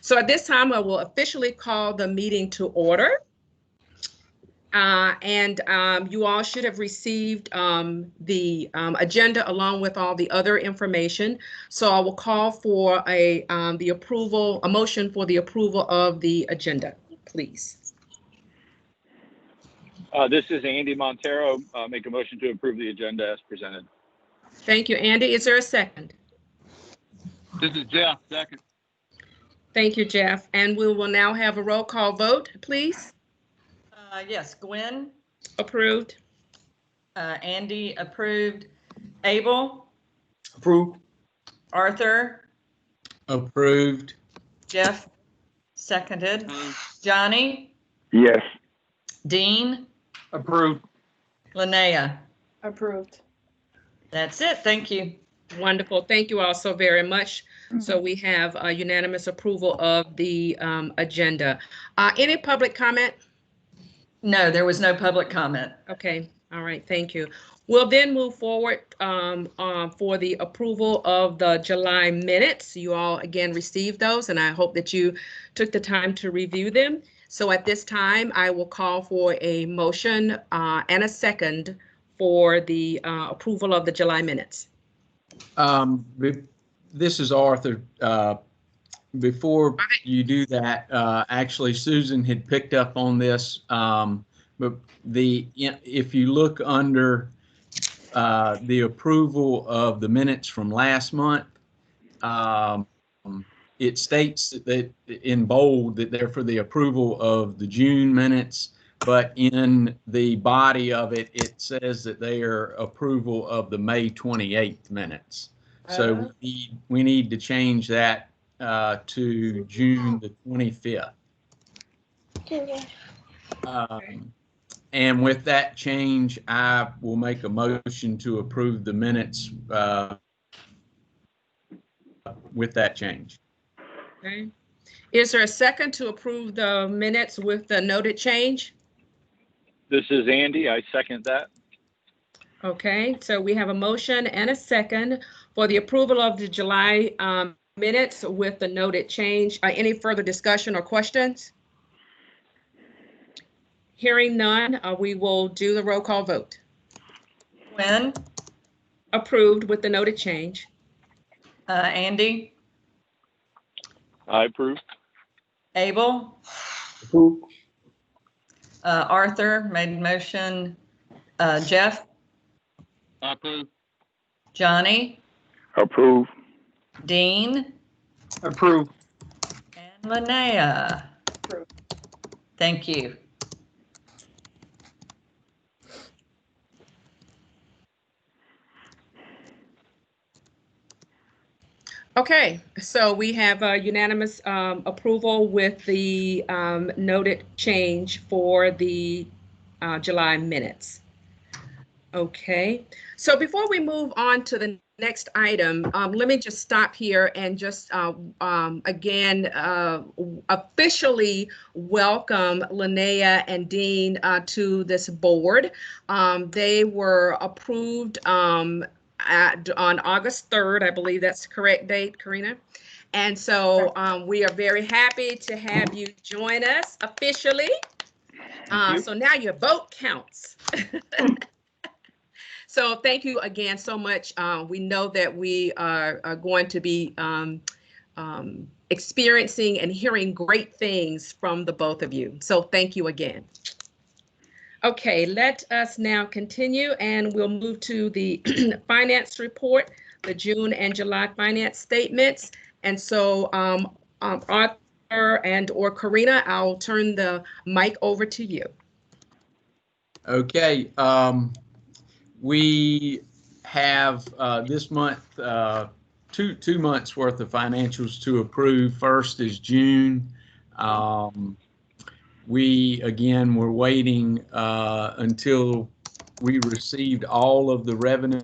So at this time, I will officially call the meeting to order. You all should have received the agenda along with all the other information. So I will call for a motion for the approval of the agenda, please. This is Andy Montero. Make a motion to approve the agenda as presented. Thank you, Andy. Is there a second? This is Jeff, second. Thank you, Jeff. And we will now have a roll call vote, please. Yes, Gwen. Approved. Andy, approved. Abel. Approved. Arthur. Approved. Jeff, seconded. Johnny. Yes. Dean. Approved. Linnea. Approved. That's it. Thank you. Wonderful. Thank you all so very much. So we have a unanimous approval of the agenda. Any public comment? No, there was no public comment. Okay. All right. Thank you. We'll then move forward for the approval of the July minutes. You all again received those, and I hope that you took the time to review them. So at this time, I will call for a motion and a second for the approval of the July minutes. This is Arthur. Before you do that, actually Susan had picked up on this, but if you look under the approval of the minutes from last month, it states that in bold that they're for the approval of the June minutes, but in the body of it, it says that they are approval of the May 28th minutes. So we need to change that to June the 25th. And with that change, I will make a motion to approve the minutes with that change. Okay. Is there a second to approve the minutes with the noted change? This is Andy. I second that. Okay, so we have a motion and a second for the approval of the July minutes with the noted change. Any further discussion or questions? Hearing none, we will do the roll call vote. Gwen. Approved with the noted change. Andy. I approve. Abel. Approved. Arthur made motion. Jeff. Approved. Johnny. Approved. Dean. Approved. And Linnea. Approved. Thank you. Okay, so we have a unanimous approval with the noted change for the July minutes. Okay, so before we move on to the next item, let me just stop here and just again officially welcome Linnea and Dean to this board. They were approved on August 3rd, I believe that's the correct date, Karina. And so we are very happy to have you join us officially. So now your vote counts. So thank you again so much. We know that we are going to be experiencing and hearing great things from the both of you. So thank you again. Okay, let us now continue and we'll move to the finance report, the June and July finance statements. And so Arthur and/or Karina, I'll turn the mic over to you. Okay, we have this month two months worth of financials to approve. First is June. We again were waiting until we received all of the revenues,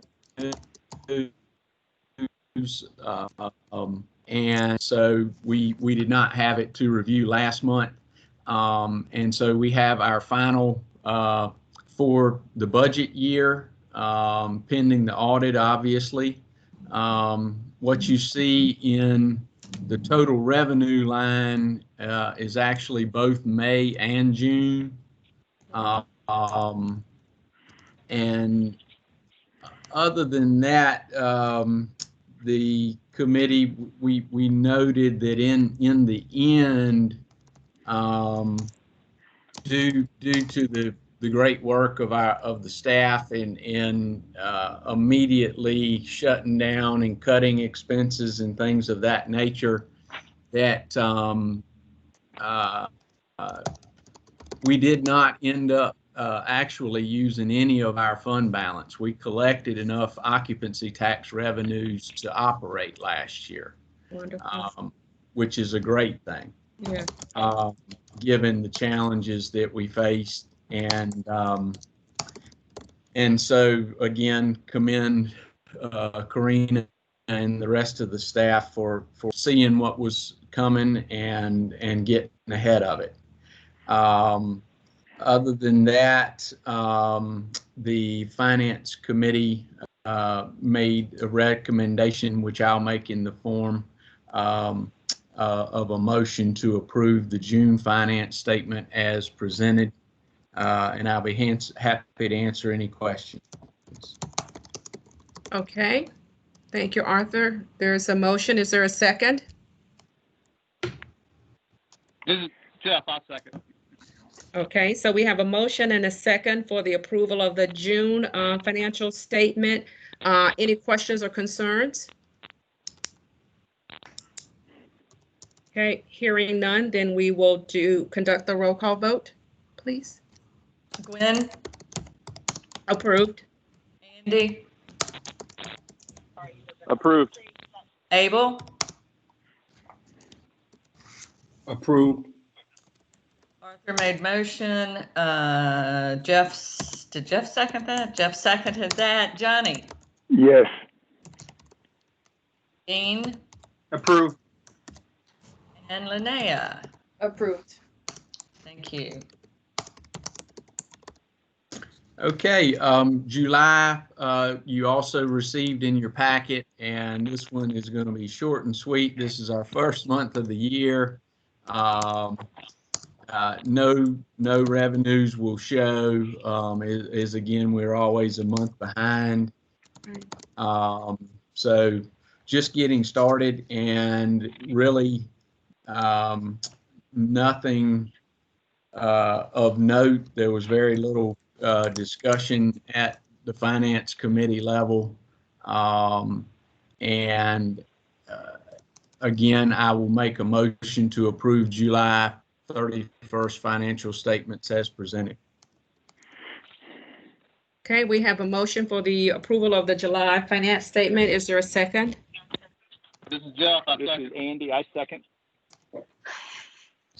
and so we did not have it to review last month, and so we have our final for the budget year, pending the audit, obviously. What you see in the total revenue line is actually both May and June. And other than that, the committee, we noted that in the end, due to the great work of the staff in immediately shutting down and cutting expenses and things of that nature, that we did not end up actually using any of our fund balance. We collected enough occupancy tax revenues to operate last year, which is a great thing. Yeah. Given the challenges that we faced, and so again, commend Karina and the rest of the staff for seeing what was coming and getting ahead of it. Other than that, the Finance Committee made a recommendation, which I'll make in the form of a motion to approve the June finance statement as presented, and I'll be happy to answer any questions. Okay, thank you, Arthur. There's a motion. Is there a second? This is Jeff, I'll second. Okay, so we have a motion and a second for the approval of the June financial statement. Any questions or concerns? Okay, hearing none, then we will conduct the roll call vote, please. Gwen, Approved. Andy, Approved. Abel, Approved. Arthur made motion. Did Jeff second that? Jeff seconded that. Johnny, Yes. Dean, Approved. and Linnea. Approved. Thank you. Okay, July, you also received in your packet, and this one is going to be short and sweet. This is our first month of the year. No revenues will show, as again, we're always a month behind. So just getting started, and really nothing of note. There was very little discussion at the Finance Committee level. Again, I will make a motion to approve July 31st financial statements as presented. Okay, we have a motion for the approval of the July finance statement. Is there a second? This is Jeff, I This second. is Andy. I second.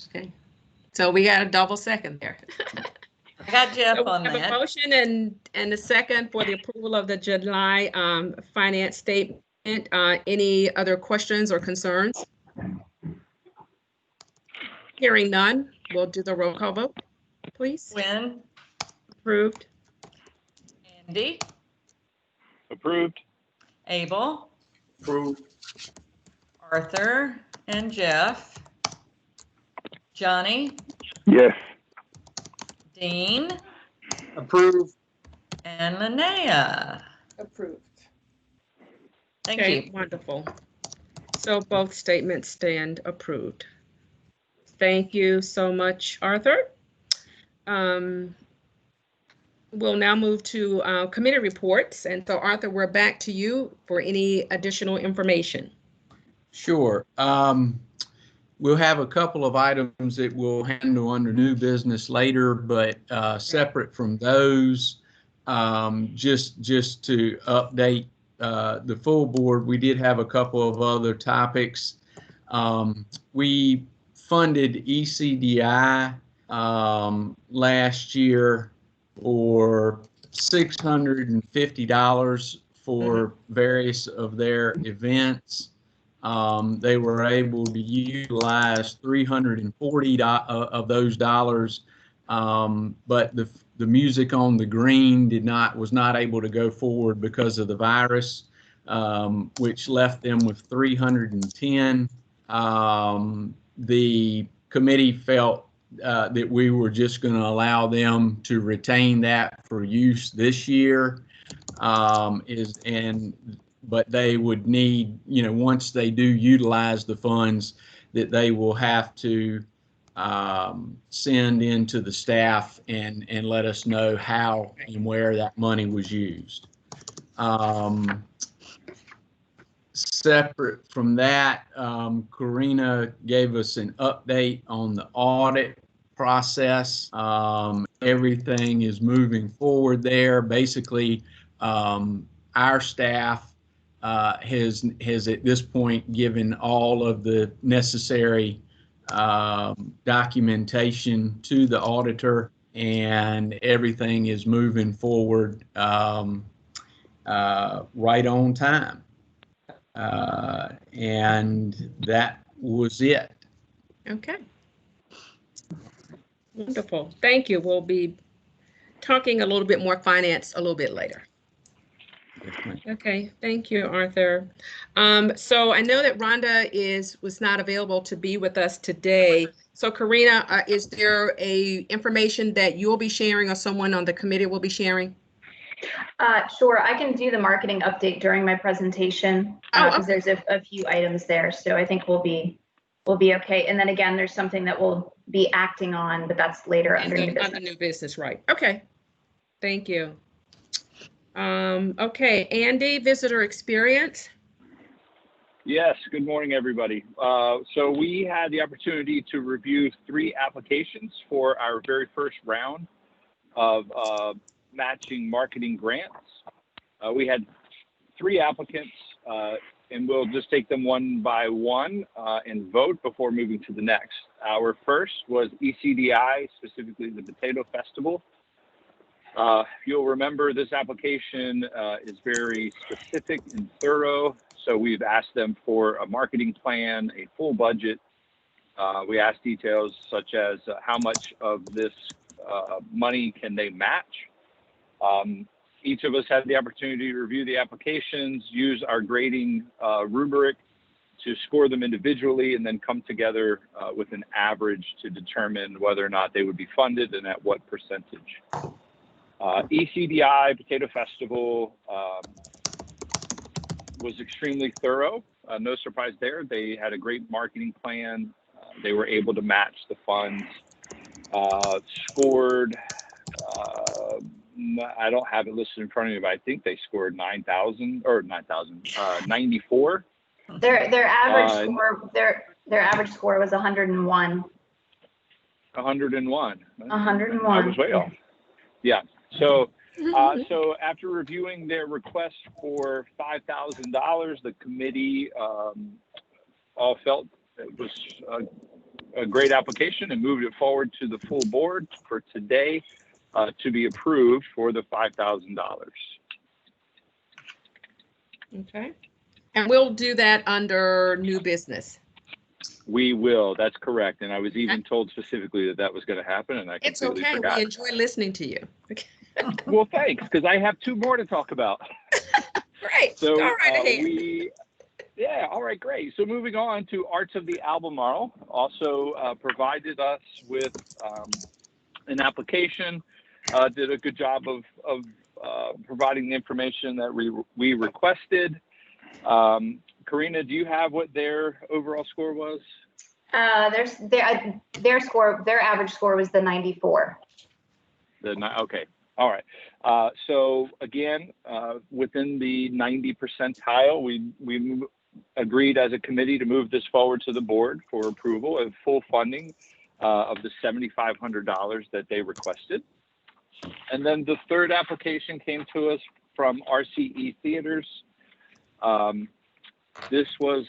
Okay, so we got a double second there. I got Jeff So we on have a that. motion and a second for the approval of the July finance statement. Any other questions or concerns? Hearing none, we'll do the roll call vote, please. Gwen, Approved. Andy, Approved. Abel, Approved. Arthur, and Jeff. Johnny, Yes. Dean, Approved. and Linnea. Approved. Thank Okay, you. wonderful. So both statements stand approved. Thank you so much, Arthur. We'll now move to committee reports. And so Arthur, we're back to you for any additional information. Sure. We'll have a couple of items that we'll handle under new business later, but separate from those, just to update the full board, we did have a couple of other topics. We funded ECDI last year for $650 for various of their events. They were able to utilize 340 of those dollars, but the music on the green was not able to go forward because of the virus, which left them with 310. The committee felt that we were just going to allow them to retain that for use this year. But they would need, once they do utilize the funds, that they will have to send into the staff and let us know how and where that money was used. Separate from that, Karina gave us an update on the audit process. Everything is moving forward there. Basically, our staff has at this point given all of the necessary documentation to the auditor, and everything is moving forward right on time. And that was it. Okay. Wonderful. Thank you. We'll be talking a little bit more finance a little bit later. Okay, thank you, Arthur. So I know that Rhonda was not available to be with us today. So Karina, is there information that you'll be sharing or someone on the committee will be sharing? Sure, I can do the marketing update during my presentation because there's a few items there. So I think we'll be okay. And then again, there's something that we'll be acting on, but that's later under new business. Under new business, right? Okay, thank you. Okay, Andy, visitor experience. Yes, good morning, everybody. So we had the opportunity to review 3 applications for our very first round of matching marketing grants. We had 3 applicants, and we'll just take them one by one and vote before moving to the next. Our first was ECDI, specifically the Potato Festival. If you'll remember, this application is very specific and thorough. So we've asked them for a marketing plan, a full budget. We asked details such as how much of this money can they match. Each of us had the opportunity to review the applications, use our grading rubric to score them individually, and then come together with an average to determine whether or not they would be funded and at what percentage. ECDI Potato Festival was extremely thorough. No surprise there. They had a great marketing plan. They were able to match the funds. Scored, I don't have it listed in front of me, but I think they scored 94. Their average score was 101. 101. 101. I was way off. Yeah. So, so after reviewing their request for $5,000, the committee all felt it was a great application and moved it forward to the full board for today to be approved for the $5,000. Okay. And we'll do that under new business. We will. That's correct. And I was even told specifically that was going to happen, and I completely forgot. We enjoy listening to you. Well, thanks, because I have 2 more to talk about. Great. So go right ahead. All right, great. So moving on to Arts of the Albemarle, also provided us with an application, did a good job of providing the information that we requested. Karina, do you have what their overall score was? Their average score was the 94. Okay. All right. So again, within the 90 percentile, we agreed as a committee to move this forward to the board for approval of full funding of the $7,500 that they requested. And then the third application came to us from RCE Theaters. This was,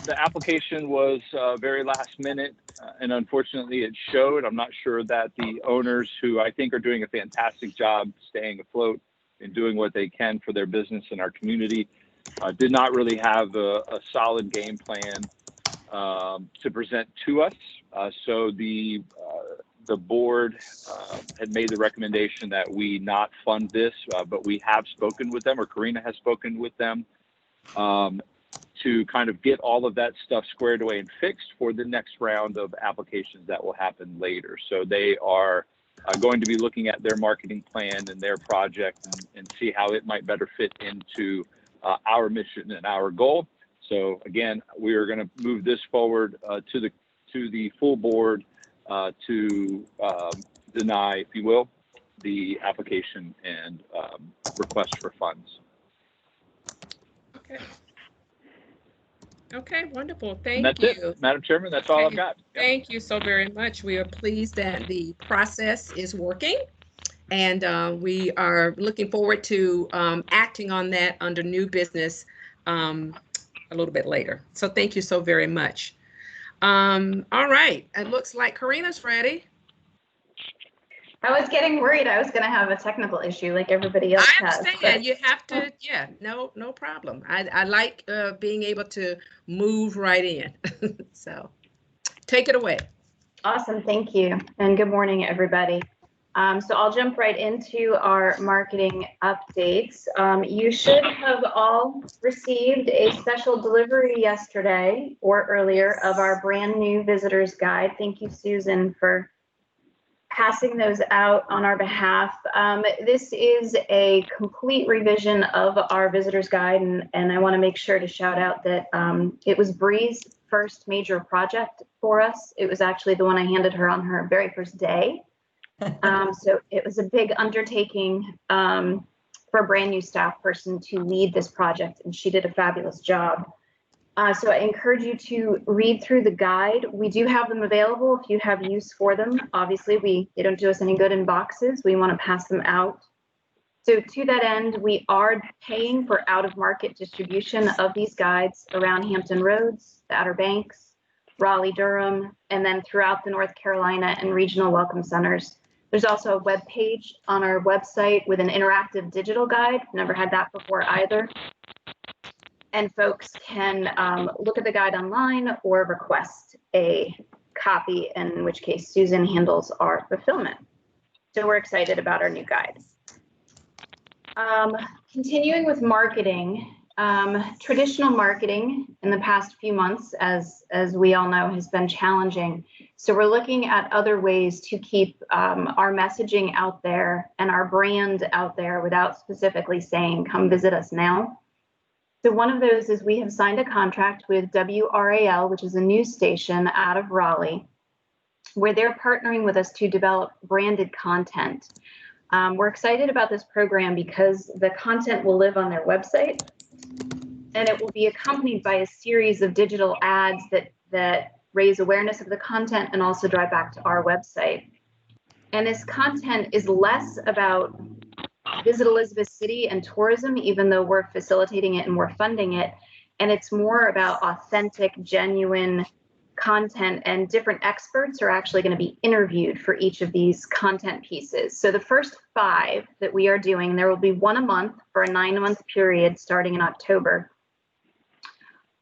the application was very last minute, and unfortunately it showed. I'm not sure that the owners, who I think are doing a fantastic job staying afloat and doing what they can for their business in our community, did not really have a solid game plan to present to us. So the board had made the recommendation that we not fund this, but we have spoken with them, or Karina has spoken with them, to to kind of get all of that stuff squared away and fixed for the next round of applications that will happen later. So they are going to be looking at their marketing plan and their project and see how it might better fit into our mission and our goal. So again, we are going to move this forward to the full board to deny, if you will, the application and request for funds. Okay. Okay, wonderful. And Thank that's you. it, Madam Chairman. That's all I've got. Yep. Thank you so very much. We are pleased that the process is working, and we are looking forward to acting on that under new business a little bit later. So thank you so very much. All right, it looks like Karina's ready. I was getting worried I was going to have a technical issue like everybody else I has. understand. You have to, yeah, no problem. I like being able to move right in. So take it away. Awesome, thank you. And good morning, everybody. So I'll jump right into our marketing updates. You should have all received a special delivery yesterday or earlier of our brand new visitor's guide. Thank you, Susan, for passing those out on our behalf. This is a complete revision of our visitor's guide, and I want to make sure to shout out that it was Bree's first major project for us. It was actually the one I handed her on her very first day. So it was a big undertaking for a brand new staff person to lead this project, and she did a fabulous job. So I encourage you to read through the guide. We do have them available if you have use for them. Obviously, they don't do us any good in boxes. We want to pass them out. So to that end, we are paying for out-of-market distribution of these guides around Hampton Roads, the Outer Banks, Raleigh, Durham, and then throughout the North Carolina and regional welcome centers. There's also a web page on our website with an interactive digital guide. Never had that before either. And folks can look at the guide online or request a copy, in which case Susan handles our fulfillment. So we're excited about our new guide. Continuing with marketing, traditional marketing in the past few months, as we all know, has been challenging. So we're looking at other ways to keep our messaging out there and our brand out there without specifically saying, come visit us now. So one of those is we have signed a contract with WRAL, which is a news station out of Raleigh, where they're partnering with us to develop branded content. We're excited about this program because the content will live on their website, and it will be accompanied by a series of digital ads that raise awareness of the content and also drive back to our website. And this content is less about Visit Elizabeth City and tourism, even though we're facilitating it and we're funding it. And it's more about authentic, genuine content, and different experts are actually going to be interviewed for each of these content pieces. So the first 5 that we are doing, there will be one a month for a 9-month period starting in October,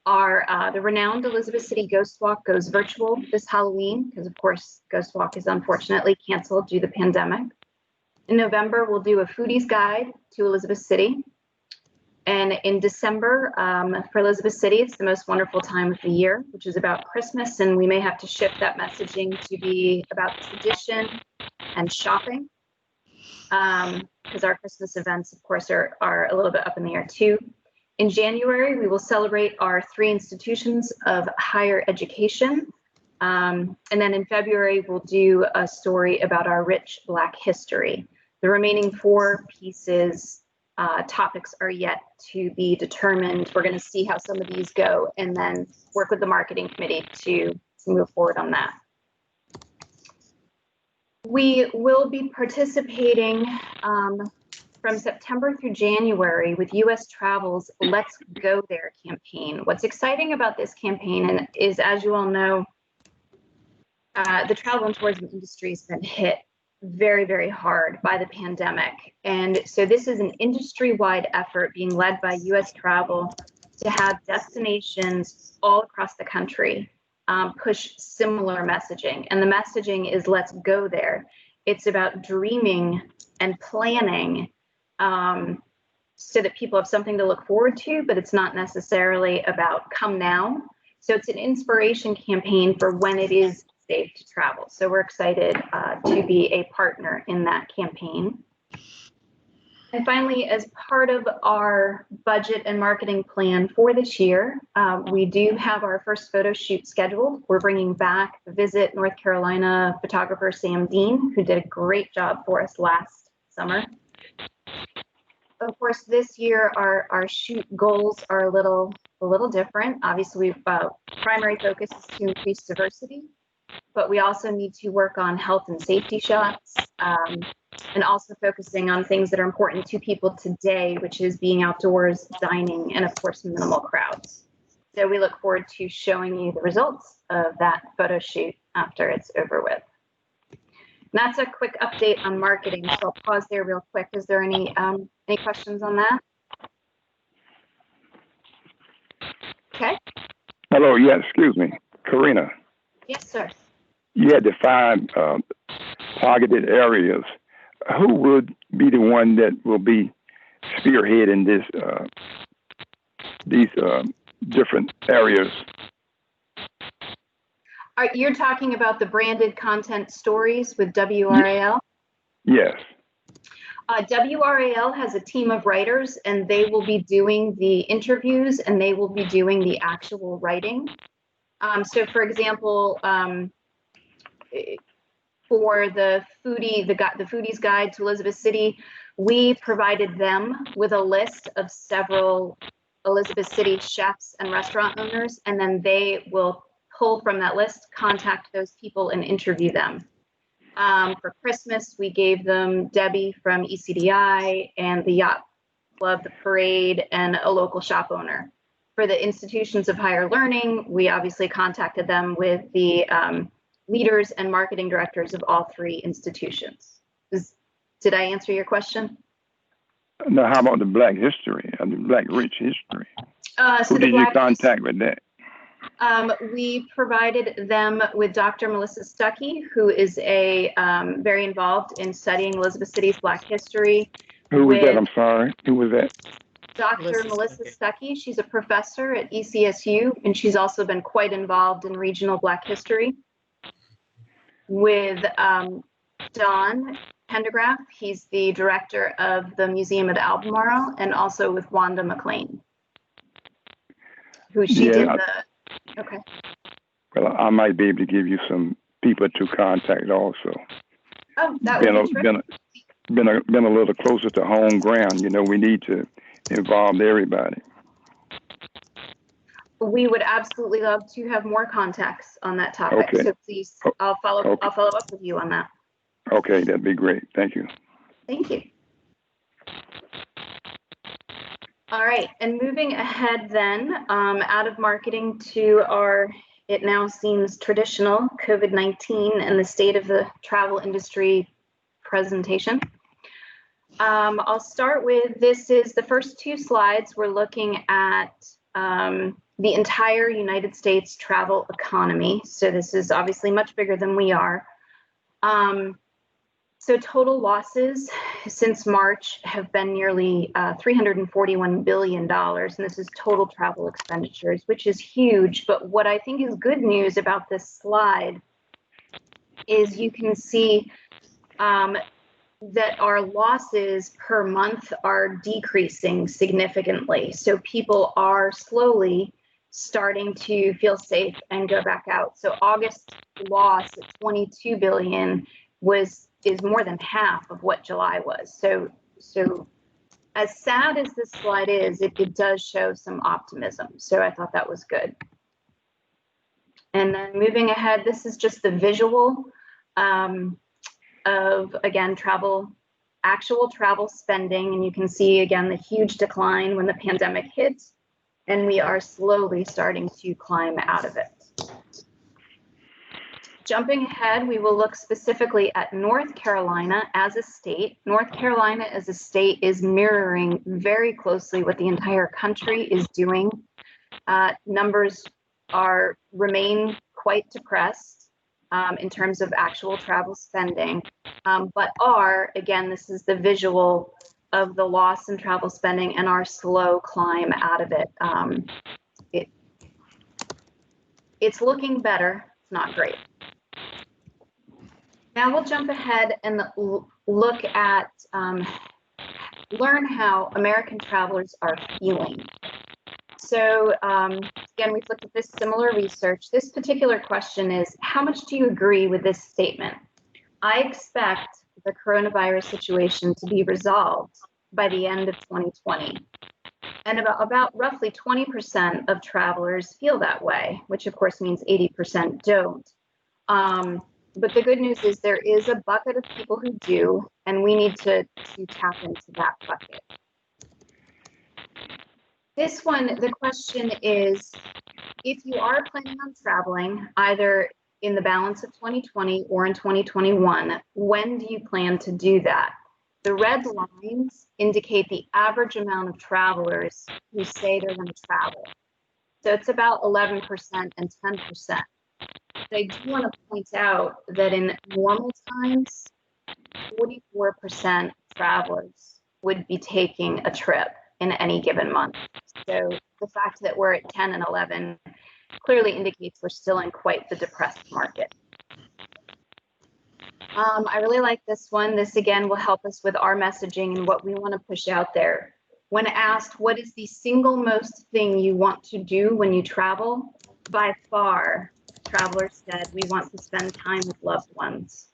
are the renowned Elizabeth City Ghost Walk goes virtual this Halloween, because of course Ghost Walk is unfortunately canceled due to the pandemic. In November, we'll do a foodie's guide to Elizabeth City. And in December, for Elizabeth City, it's the most wonderful time of the year, which is about Christmas. And we may have to shift that messaging to be about tradition and shopping, because our Christmas events, of course, are a little bit up in the air too. In January, we will celebrate our 3 institutions of higher education. And then in February, we'll do a story about our rich Black history. The remaining 4 pieces, topics are yet to be determined. We're going to see how some of these go and then work with the marketing committee to move forward on that. We will be participating from September through January with U.S. Travel's Let's Go There campaign. What's exciting about this campaign is, as you all know, the travel and tourism industry has been hit very, very hard by the pandemic. And so this is an industry-wide effort being led by U.S. Travel to have destinations all across the country push similar messaging. And the messaging is let's go there. It's about dreaming and planning so that people have something to look forward to, but it's not necessarily about come now. So it's an inspiration campaign for when it is safe to travel. So we're excited to be a partner in that campaign. And finally, as part of our budget and marketing plan for this year, we do have our first photo shoot scheduled. We're bringing back Visit North Carolina photographer Sam Dean, who did a great job for us last summer. Of course, this year our shoot goals are a little different. Obviously, primary focus is to increase diversity, but we also need to work on health and safety shots, and also focusing on things that are important to people today, which is being outdoors, dining, and of course, minimal crowds. So we look forward to showing you the results of that photo shoot after it's over with. And that's a quick update on marketing. So I'll pause there real quick. Is there any questions on that? Okay. Hello, yeah, excuse me. Karina, Yes, sir. you had defined targeted areas. Who would be the one that will be spearheading these different areas? You're talking about the branded content stories with WRAL? Yes. WRAL has a team of writers, and they will be doing the interviews and they will be doing the actual writing. So for example, for the Foodie's Guide to Elizabeth City, we provided them with a list of several Elizabeth City chefs and restaurant owners, and then they will pull from that list, contact those people, and interview them. For Christmas, we gave them Debbie from ECDI and the Yacht Club, the Parade, and a local shop owner. For the institutions of higher learning, we obviously contacted them with the leaders and marketing directors of all three institutions. Did I answer your question? Now, how about the Black history and the Black rich history? So Who did you contact with that? We provided them with Dr. Melissa Stuckey, who is a very involved in studying Elizabeth City's Black history. Who was that? I'm sorry. Who was that? Dr. Melissa Stuckey. She's a professor at ECSU, and she's also been quite involved in regional Black history. With Don Pendergraft, he's the director of the Museum of Albemarle, and also with Wanda McLean, who she did the, okay. Well, I might be able to give you some people to contact also. Oh, that would be terrific. Been a little closer to home ground. You know, we need to involve everybody. We would absolutely love to have more contacts on that topic. Okay. So please, I'll follow up with you on that. Okay, that'd be great. Thank you. Thank you. All right, and moving ahead then, out of marketing to our, it now seems traditional, COVID-19 and the state of the travel industry presentation. I'll start with, this is the first two slides. We're looking at the entire United States travel economy. So this is obviously much bigger than we are. So total losses since March have been nearly $341 billion, and this is total travel expenditures, which is huge. But what I think is good news about this slide is you can see that our losses per month are decreasing significantly. So people are slowly starting to feel safe and go back out. So August loss at 22 billion is more than half of what July was. So as sad as this slide is, it does show some optimism. So I thought that was good. And then moving ahead, this is just the visual of, again, actual travel spending. And you can see, again, the huge decline when the pandemic hit, and we are slowly starting to climb out of it. Jumping ahead, we will look specifically at North Carolina as a state. North Carolina as a state is mirroring very closely what the entire country is doing. Numbers remain quite depressed in terms of actual travel spending, but again, this is the visual of the loss in travel spending and our slow climb out of it. It's looking better. It's not great. Now we'll jump ahead and look at, learn how American travelers are feeling. So again, we've looked at this similar research. This particular question is, how much do you agree with this statement? I expect the coronavirus situation to be resolved by the end of 2020. And about roughly 20% of travelers feel that way, which of course means 80% don't. But the good news is there is a bucket of people who do, and we need to tap into that bucket. This one, the question is, if you are planning on traveling, either in the balance of 2020 or in 2021, when do you plan to do that? The red lines indicate the average amount of travelers who say they're going to travel. So it's about 11% and 10%. But I do want to point out that in normal times, 44% of travelers would be taking a trip in any given month. So the fact that we're at 10 and 11 clearly indicates we're still in quite the depressed market. I really like this one. This again will help us with our messaging and what we want to push out there. When asked, what is the single most thing you want to do when you travel? By far, travelers said we want to spend time with loved ones.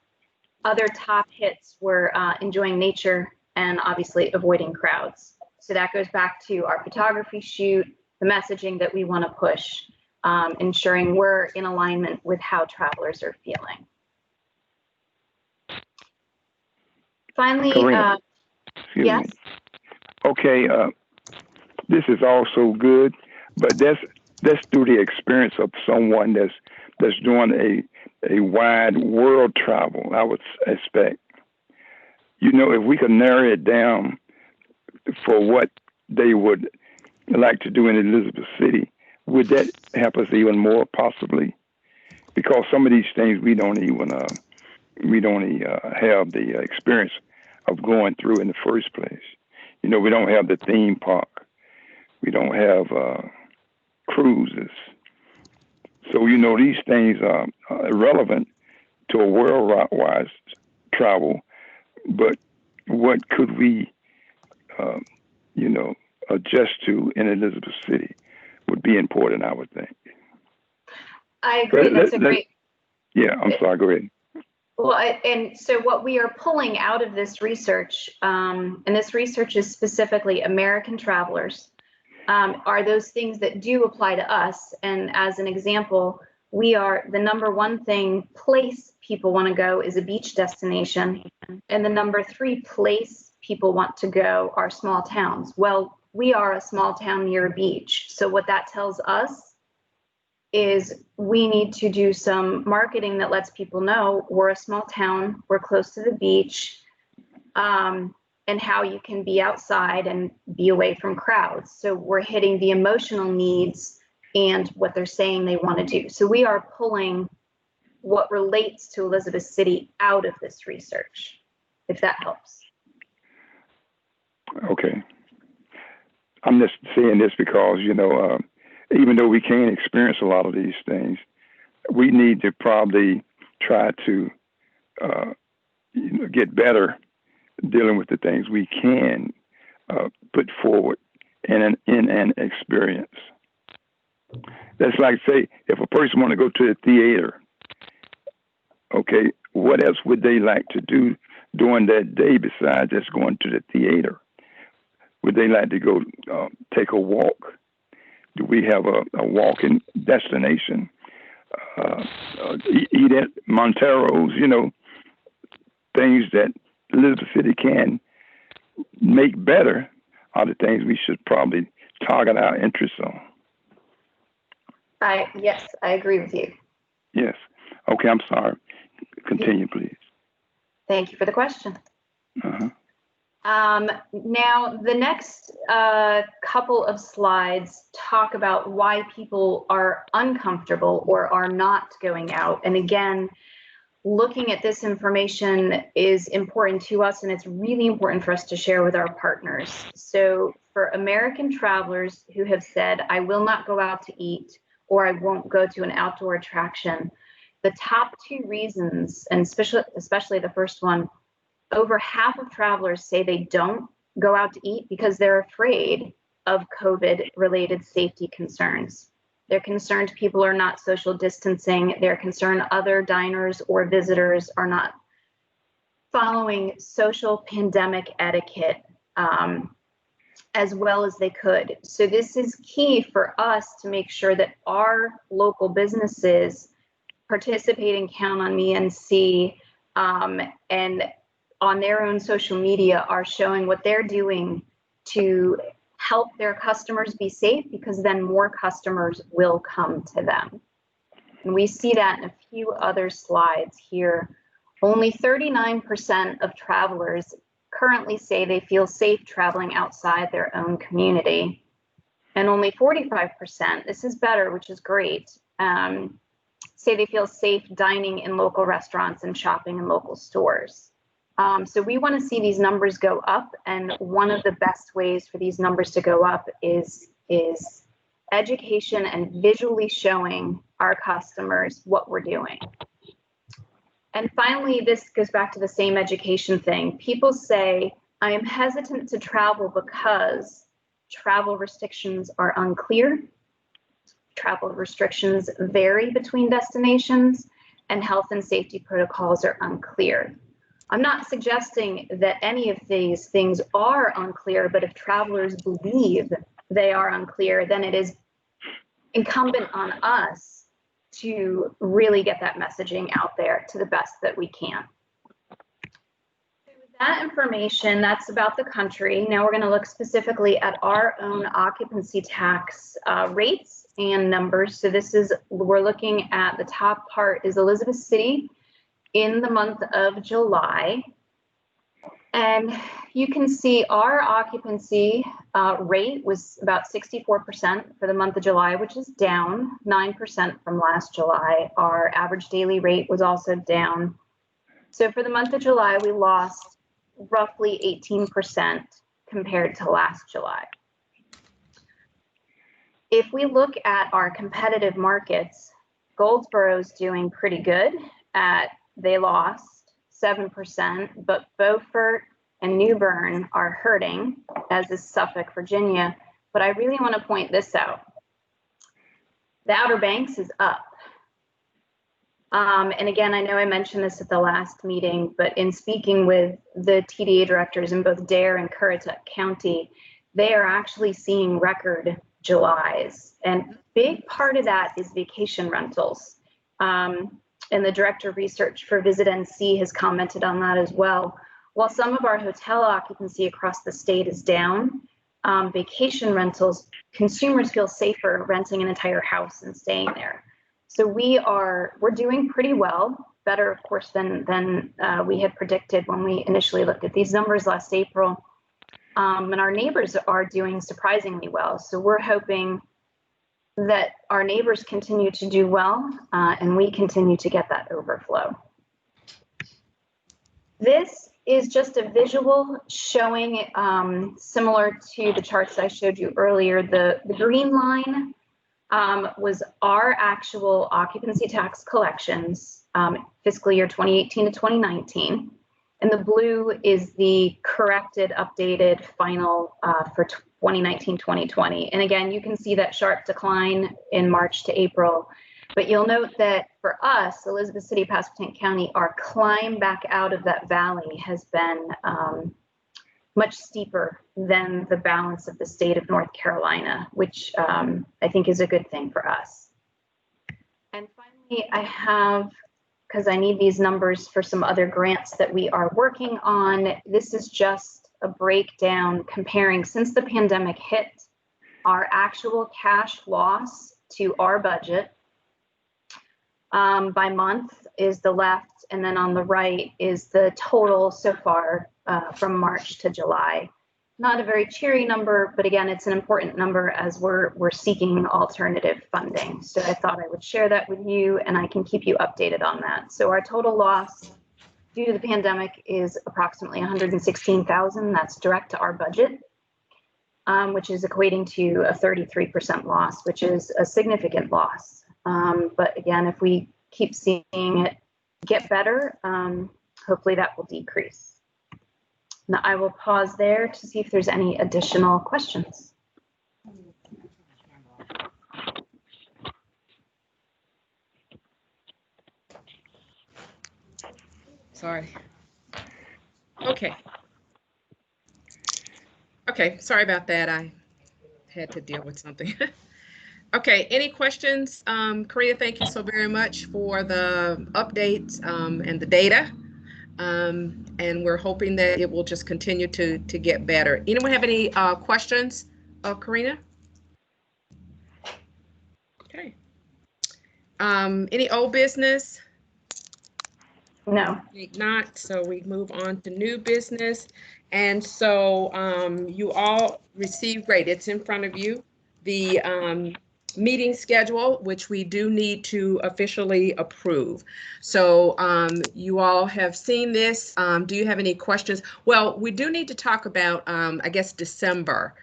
Other top hits were enjoying nature and obviously avoiding crowds. So that goes back to our photography shoot, the messaging that we want to push, ensuring we're in alignment with how travelers are feeling. Finally, yes. Okay, this is also good, but that's through the experience of someone that's doing a wide world travel, I would expect. You know, if we could narrow it down for what they would like to do in Elizabeth City, would that help us even more possibly? Because some of these things we don't even have the experience of going through in the first place. You know, we don't have the theme park. We don't have cruises. So, you know, these things are irrelevant to a worldwide travel, but what could we, you know, adjust to in Elizabeth City would be important, I would think. I agree. That's a great. Yeah, I'm sorry. Go ahead. Well, and so what we are pulling out of this research, and this research is specifically American travelers, are those things that do apply to us. And as an example, we are the #1 place people want to go is a beach destination. And the #3 place people want to go are small towns. Well, we are a small town near a beach. So what that tells us is we need to do some marketing that lets people know we're a small town, we're close to the beach, and how you can be outside and be away from crowds. So we're hitting the emotional needs and what they're saying they want to do. So we are pulling what relates to Elizabeth City out of this research, if that helps. Okay. I'm just saying this because, you know, even though we can't experience a lot of these things, we need to probably try to you know, get better dealing with the things we can put forward in an experience. That's like, say, if a person want to go to the theater, okay, what else would they like to do during that day besides just going to the theater? Would they like to go take a walk? Do we have a walking destination? Eat at Montero's, you know, things that Elizabeth City can make better are the things we should probably target our interests on. Yes, I agree with you. Yes. Okay, I'm sorry. Continue, please. Thank you for the question. Uh-huh. Now, the next couple of slides talk about why people are uncomfortable or are not going out. And again, looking at this information is important to us, and it's really important for us to share with our partners. So for American travelers who have said, I will not go out to eat, or I won't go to an outdoor attraction, the top two reasons, and especially the first one, over half of travelers say they don't go out to eat because they're afraid of COVID-related safety concerns. They're concerned people are not social distancing. They're concerned other diners or visitors are not following social pandemic etiquette as well as they could. So this is key for us to make sure that our local businesses participate in Count on Me and see, and on their own social media are showing what they're doing to help their customers be safe, because then more customers will come to them. And we see that in a few other slides here. Only 39% of travelers currently say they feel safe traveling outside their own community. And only 45%, this is better, which is great, say they feel safe dining in local restaurants and shopping in local stores. So we want to see these numbers go up, and one of the best ways for these numbers to go up is education and visually showing our customers what we're doing. And finally, this goes back to the same education thing. People say, I am hesitant to travel because travel restrictions are unclear. Travel restrictions vary between destinations, and health and safety protocols are unclear. I'm not suggesting that any of these things are unclear, but if travelers believe they are unclear, then it is incumbent on us to really get that messaging out there to the best that we can. So with that information, that's about the country. Now we're going to look specifically at our own occupancy tax rates and numbers. So this is, we're looking at the top part is Elizabeth City in the month of July. And you can see our occupancy rate was about 64% for the month of July, which is down 9% from last July. Our average daily rate was also down. So for the month of July, we lost roughly 18% compared to last July. If we look at our competitive markets, Goldsboro's doing pretty good they lost 7%, but Beaufort and New Bern are hurting, as is Suffolk, Virginia. But I really want to point this out. The Outer Banks is up. And again, I know I mentioned this at the last meeting, but in speaking with the TDA directors in both Dare and Currituck County, they are actually seeing record Julys. And big part of that is vacation rentals. And the director of research for Visit NC has commented on that as well. While some of our hotel occupancy across the state is down, vacation rentals, consumers feel safer renting an entire house and staying there. So we're doing pretty well, better of course than we had predicted when we initially looked at these numbers last April. And our neighbors are doing surprisingly well. So we're hoping that our neighbors continue to do well, and we continue to get that overflow. This is just a visual showing, similar to the charts I showed you earlier. The green line was our actual occupancy tax collections, fiscal year 2018 to 2019. And the blue is the corrected, updated final for 2019-2020. And again, you can see that sharp decline in March to April. But you'll note that for us, Elizabeth City, Pasquotank County, our climb back out of that valley has been much steeper than the balance of the state of North Carolina, which I think is a good thing for us. And finally, I have, because I need these numbers for some other grants that we are working on, this is just a breakdown comparing since the pandemic hit, our actual cash loss to our budget by month is the left, and then on the right is the total so far from March to July. not a very cheery number, but again, it's an important number as we're seeking alternative funding. So I thought I would share that with you, and I can keep you updated on that. So our total loss due to the pandemic is approximately $116,000. That's direct to our budget, which is equating to a 33% loss, which is a significant loss. But again, if we keep seeing it get better, hopefully that will decrease. Now I will pause there to see if there's any additional questions. Sorry. Okay. Okay, sorry about that. I had to deal with something. Okay, any questions? Karina, thank you so very much for the updates and the data. And we're hoping that it will just continue to get better. Anyone have any questions of Karina? Okay. Any old business? No. Think not, so we move on to new business. And so you all received, great, it's in front of you, the meeting schedule, which we do need to officially approve. So you all have seen this. Do you have any questions? Well, we do need to talk about, I guess, December,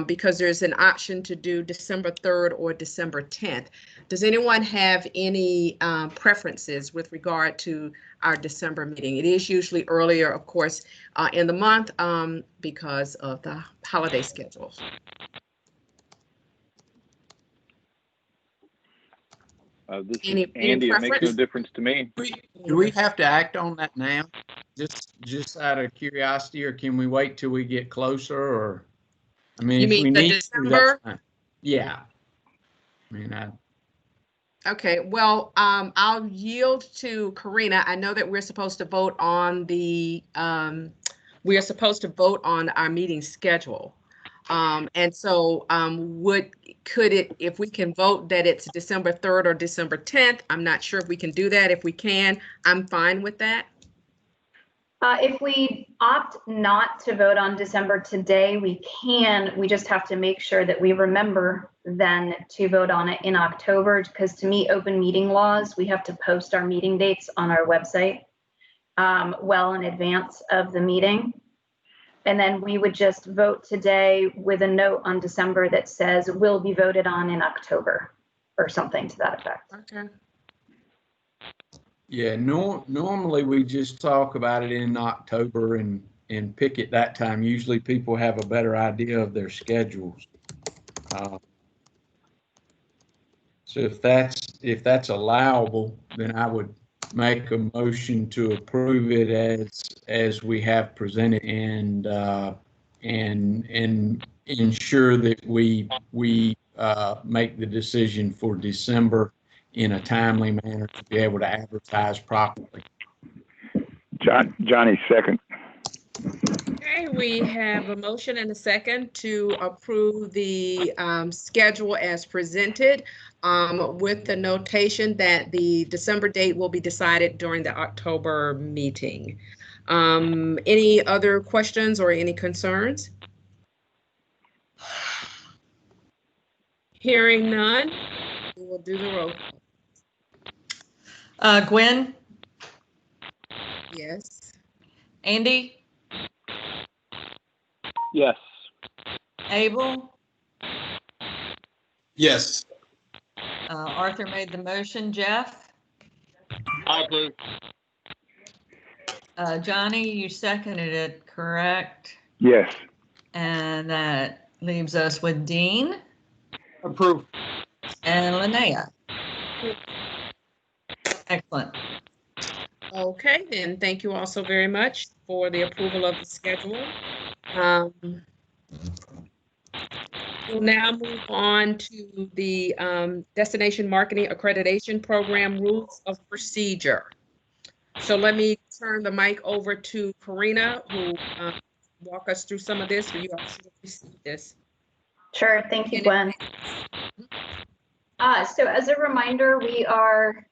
because there's an option to do December 3rd or December 10th. Does anyone have any preferences with regard to our December meeting? It is usually earlier, of course, in the month because of the holiday schedules. This Any is Andy. It makes no preference? difference to me. Do we have to act on that now? Just out of curiosity, or can we wait till we get closer? Or, I mean, You if mean we the need December? to, that's fine. Yeah. I mean, Okay, well, I'll yield to Karina. I know that we're supposed to vote on the, we are supposed to vote on our meeting schedule. And so could it, if we can vote that it's December 3rd or December 10th, I'm not sure if we can do that. If we can, I'm fine with that. If we opt not to vote on December today, we can. We just have to make sure that we remember then to vote on it in October, because to meet open meeting laws, we have to post our meeting dates on our website well in advance of the meeting. And then we would just vote today with a note on December that says will be voted on in October or something to that effect. Okay. yeah, normally we just talk about it in October and pick it that time. Usually people have a better idea of their schedules. So if that's allowable, then I would make a motion to approve it as we have presented and ensure that we make the decision for December in a timely manner to be able to advertise properly. Johnny, second. Okay, we have a motion and a second to approve the schedule as presented with the notation that the December date will be decided during the October meeting. Any other questions or any concerns? Hearing none, we will do the roll call. Gwen, Yes. Andy, Yes. Abel, Yes. Arthur made the motion. Jeff, I approve. Johnny, you seconded it, correct? Yes. And that leaves us with Dean Approve. and Linnea. Excellent. Okay, then thank you all so very much for the approval of the schedule. We'll now move on to the Destination Marketing Accreditation Program Rules of Procedure. So let me turn the mic over to Karina, who walk us through some of this, or you all should have received this. Sure, thank you, Gwen. So as a reminder, we are,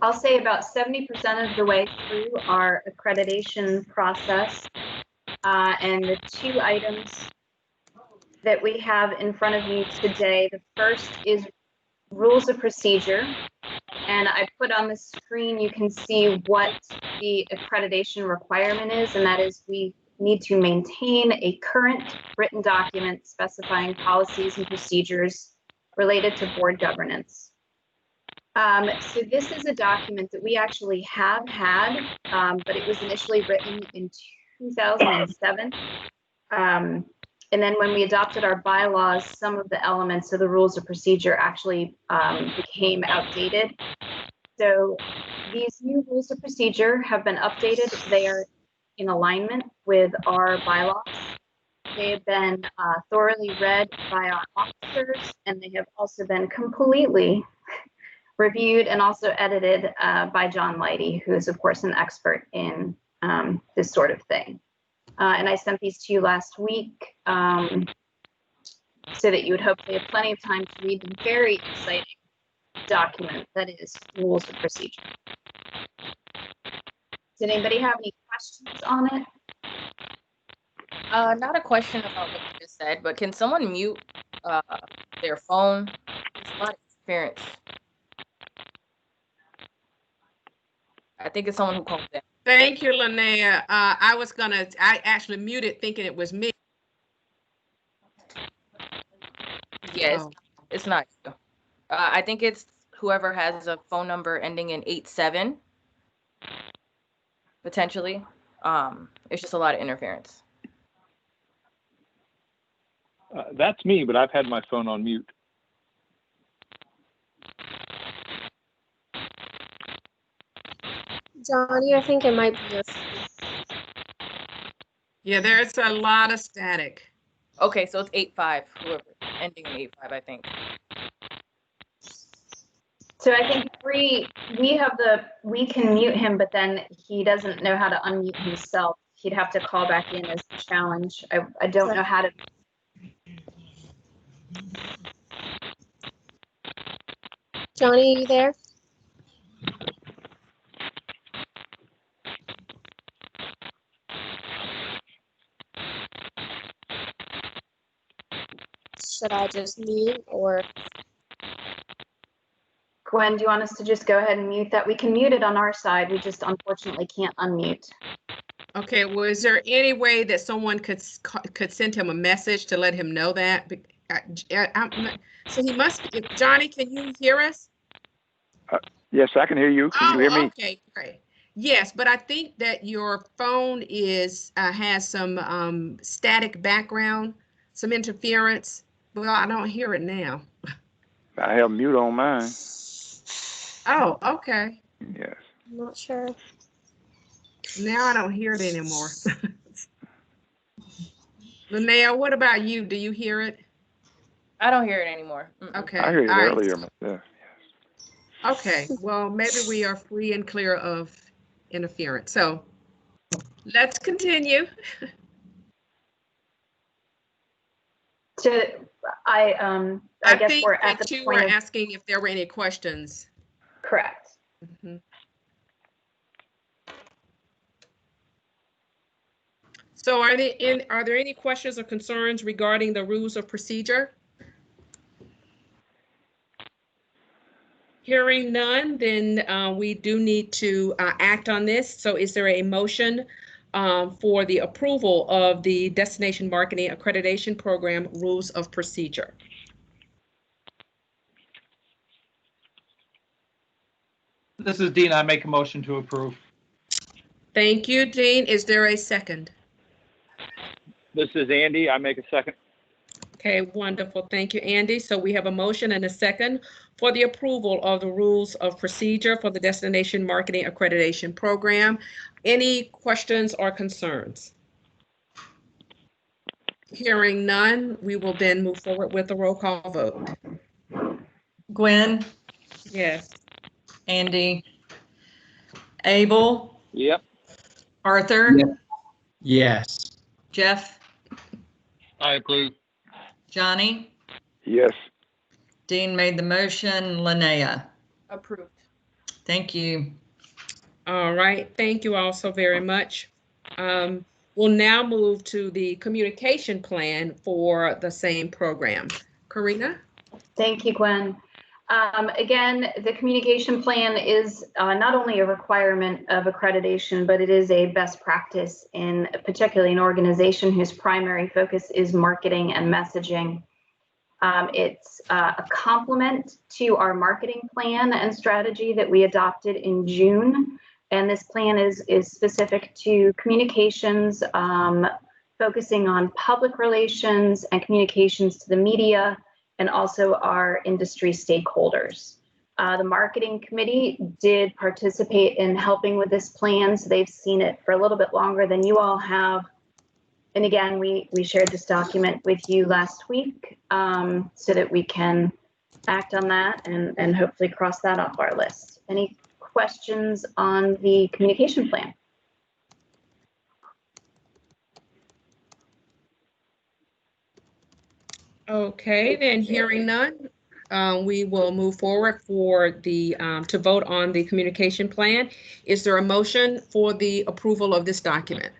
I'll say about 70% of the way through our accreditation process. And the two items that we have in front of you today, the first is rules of procedure. And I put on the screen, you can see what the accreditation requirement is, and that is we need to maintain a current written document specifying policies and procedures related to board governance. So this is a document that we actually have had, but it was initially written in 2007. And then when we adopted our bylaws, some of the elements of the rules of procedure actually became outdated. So these new rules of procedure have been updated. They are in alignment with our bylaws. They have been thoroughly read by our officers, and they have also been completely reviewed and also edited by John Leidy, who is of course an expert in this sort of thing. And I sent these to you last week so that you would hopefully have plenty of time to read the very exciting document that is rules of procedure. Did anybody have any questions on it? Not a question about what you just said, but can someone mute their phone? There's a lot of interference. I think it's someone who called in. Thank you, Linnea. I actually muted thinking it was me. Yes, Oh. it's not you. I think it's whoever has a phone number ending in 87, potentially. It's just a lot of interference. That's me, but I've had my phone on mute. Johnny, I think it might be your Yeah, there's a lot of static. Okay, so it's 85, whoever ending in 85, I think. So I think we can mute him, but then he doesn't know how to unmute himself. He'd have to call back in as a challenge. I don't know how to. Johnny, are you there? Should I just mute or? Gwen, do you want us to just go ahead and mute that? We can mute it on our side. We just unfortunately can't unmute. Okay, well, is there any way that someone could send him a message to let him know that? So he must, Johnny, can you hear us? Yes, I can hear you. Can you hear me? Okay, great. Yes, but I think that your phone has some static background, some interference. Well, I don't hear it now. I have mute on mine. Oh, okay. Yes. I'm not sure. Now I don't hear it anymore. Linnea, what about you? Do you hear it? I don't hear it anymore. Okay. I heard it all right. earlier myself. Okay, well, maybe we are free and clear of interference. So let's continue. So I guess think we're at that the you point were of, asking if there were any questions. correct. Mhm. So are there any questions or concerns regarding the rules of procedure? Hearing none, then we do need to act on this. So is there a motion for the approval of the Destination Marketing Accreditation Program Rules of Procedure? This is Dean. I make a motion to approve. Thank you, Dean. Is there a second? This is Andy. I make a second. Okay, wonderful. Thank you, Andy. So we have a motion and a second for the approval of the rules of procedure for the Destination Marketing Accreditation Program. Any questions or concerns? Hearing none, we will then move forward with the roll call vote. Gwen, Yes. Andy, Abel, Yep. Arthur, Yeah. Yes. Jeff, I approve. Johnny. Yes. Dean made the motion. Linnea. Approved. Thank you. All right. Thank you all so very much. We'll now move to the communication plan for the same program. Karina? Thank you, Gwen. Again, the communication plan is not only a requirement of accreditation, but it is a best practice in particularly an organization whose primary focus is marketing and messaging. It's a complement to our marketing plan and strategy that we adopted in June. And this plan is specific to communications, focusing on public relations and communications to the media, and also our industry stakeholders. The marketing committee did participate in helping with this plan, so they've seen it for a little bit longer than you all have. And again, we shared this document with you last week so that we can act on that and hopefully cross that off our list. Any questions on the communication plan? Okay, then hearing none, we will move forward for the to vote on the communication plan. Is there a motion for the approval of this document?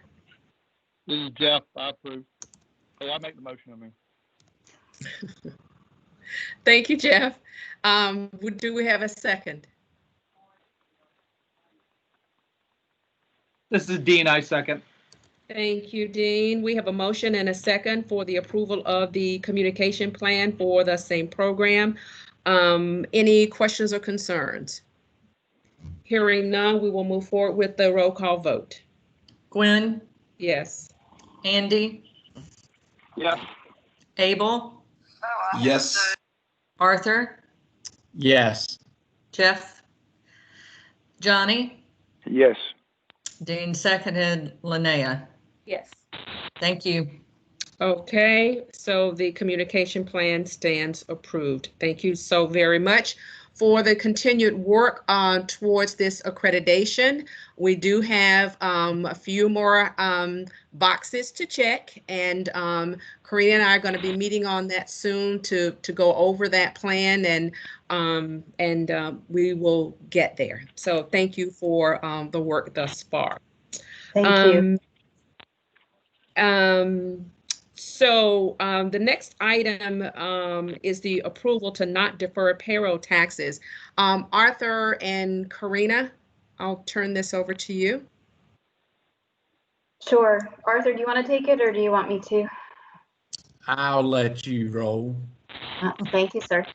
This is Jeff. I approve. Oh, I make the motion, I mean. Thank you, Jeff. Do we have a second? This is Dean. I second. Thank you, Dean. We have a motion and a second for the approval of the communication plan for the same program. Any questions or concerns? Hearing none, we will move forward with the roll call vote. Gwen, Yes. Andy, Yes. Abel, Yes. Arthur, Yes. Jeff, Johnny, Yes. Dean seconded, Linnea. Yes. Thank you. Okay, so the communication plan stands approved. Thank you so very much for the continued work towards this accreditation. We do have a few more boxes to check, and Karina and I are going to be meeting on that soon to go over that plan, and we will get there. So thank you for the work thus far. Thank you. So the next item is the approval to not defer payroll taxes. Arthur and Karina, I'll turn this over to you. Sure. Arthur, do you want to take it or do you want me to? I'll let you roll. Thank you, sir.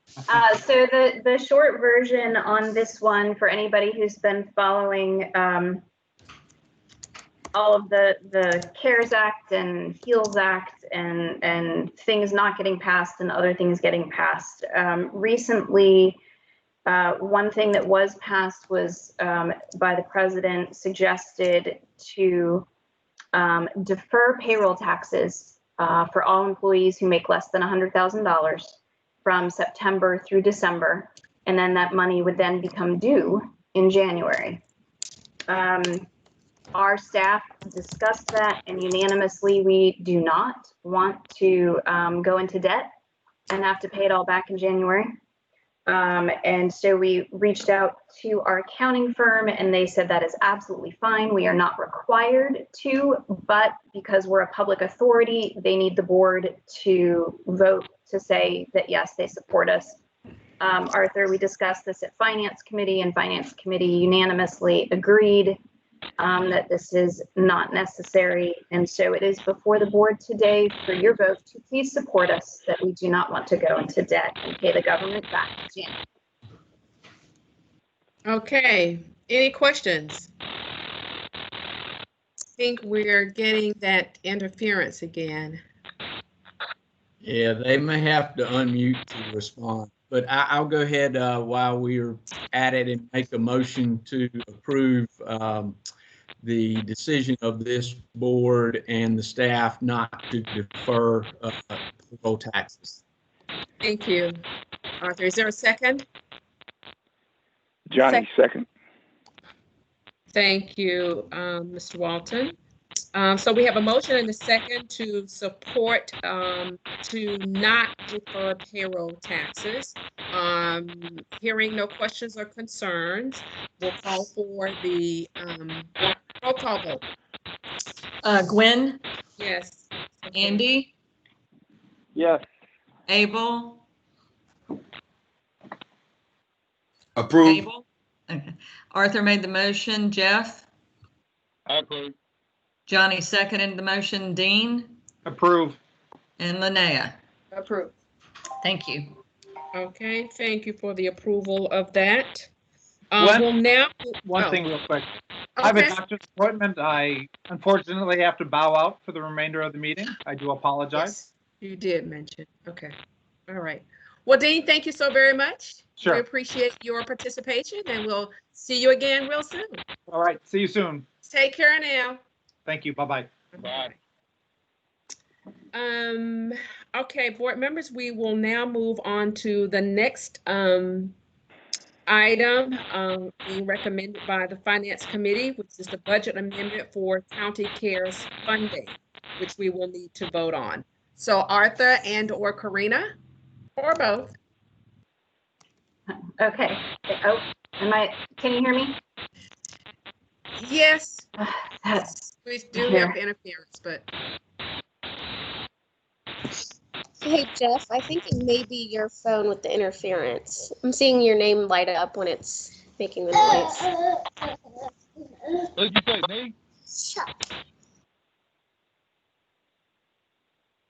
So the short version on this one, for anybody who's been following all of the CARES Act and HEALS Act and things not getting passed and other things getting passed. Recently, one thing that was passed was by the president suggested to defer payroll taxes for all employees who make less than $100,000 from September through December, and then that money would then become due in January. Our staff discussed that, and unanimously, we do not want to go into debt and have to pay it all back in January. And so we reached out to our accounting firm, and they said that is absolutely fine. We are not required to, but because we're a public authority, they need the board to vote to say that, yes, they support us. Arthur, we discussed this at Finance Committee, and Finance Committee unanimously agreed that this is not necessary. And so it is before the board today for your vote to please support us that we do not want to go into debt and pay the government back in January. Okay, any questions? I think we're getting that interference again. Yeah, they may have to unmute to respond, but I'll go ahead while we're at it and make a motion to approve the decision of this board and the staff not to defer payroll taxes. Thank you. Arthur, is there a second? Johnny, second. Thank you, Mr. Walton. So we have a motion and a second to support to not defer payroll taxes. Hearing no questions or concerns, we'll call for the roll call vote. Gwen, Yes. Andy, Yes. Abel, Approve. Abel. Okay. Arthur made the motion. Jeff, I approve. Johnny seconded the motion. Dean, Approve. and Linnea. Approved. Thank you. Okay, thank you for the approval of that. Gwen? We'll now. One oh, thing real quick. I have a Okay, doctor's appointment. I unfortunately have to bow out for the remainder of the meeting. I do apologize. yes, you did mention. Okay, all right. Well, Dean, thank you so very much. Sure. We appreciate your participation, and we'll see you again real soon. All right. See you soon. Take care now. Thank you. Bye-bye. Bye. Okay, board members, we will now move on to the next item being recommended by the Finance Committee, which is the budget amendment for county cares funding, which we will need to vote on. So Arthur and/or Karina, or both. Okay. Oh, can you hear me? Yes, That's we do Here. have interference, but Hey, Jeff, I think it may be your phone with the interference. I'm seeing your name light up when it's making the noise. What'd you say, me?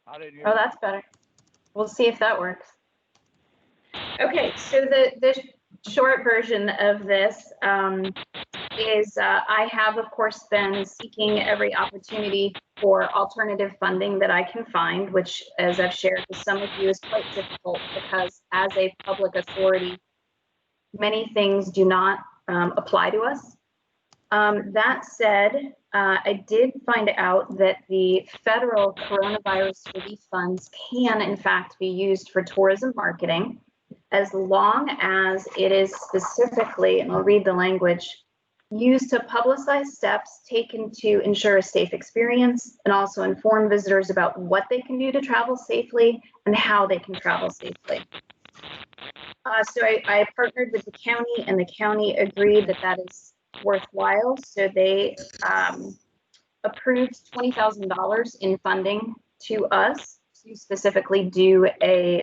I didn't hear Oh, you. that's better. We'll see if that works. Okay, so the short version of this is I have, of course, been seeking every opportunity for alternative funding that I can find, which, as I've shared with some of you, is quite difficult because as a public authority, many things do not apply to us. That said, I did find out that the federal coronavirus relief funds can, in fact, be used for tourism marketing as long as it is specifically, and I'll read the language, used to publicize steps taken to ensure a safe experience and also inform visitors about what they can do to travel safely and how they can travel safely. So I partnered with the county, and the county agreed that that is worthwhile. So they approved $20,000 in funding to us to specifically do a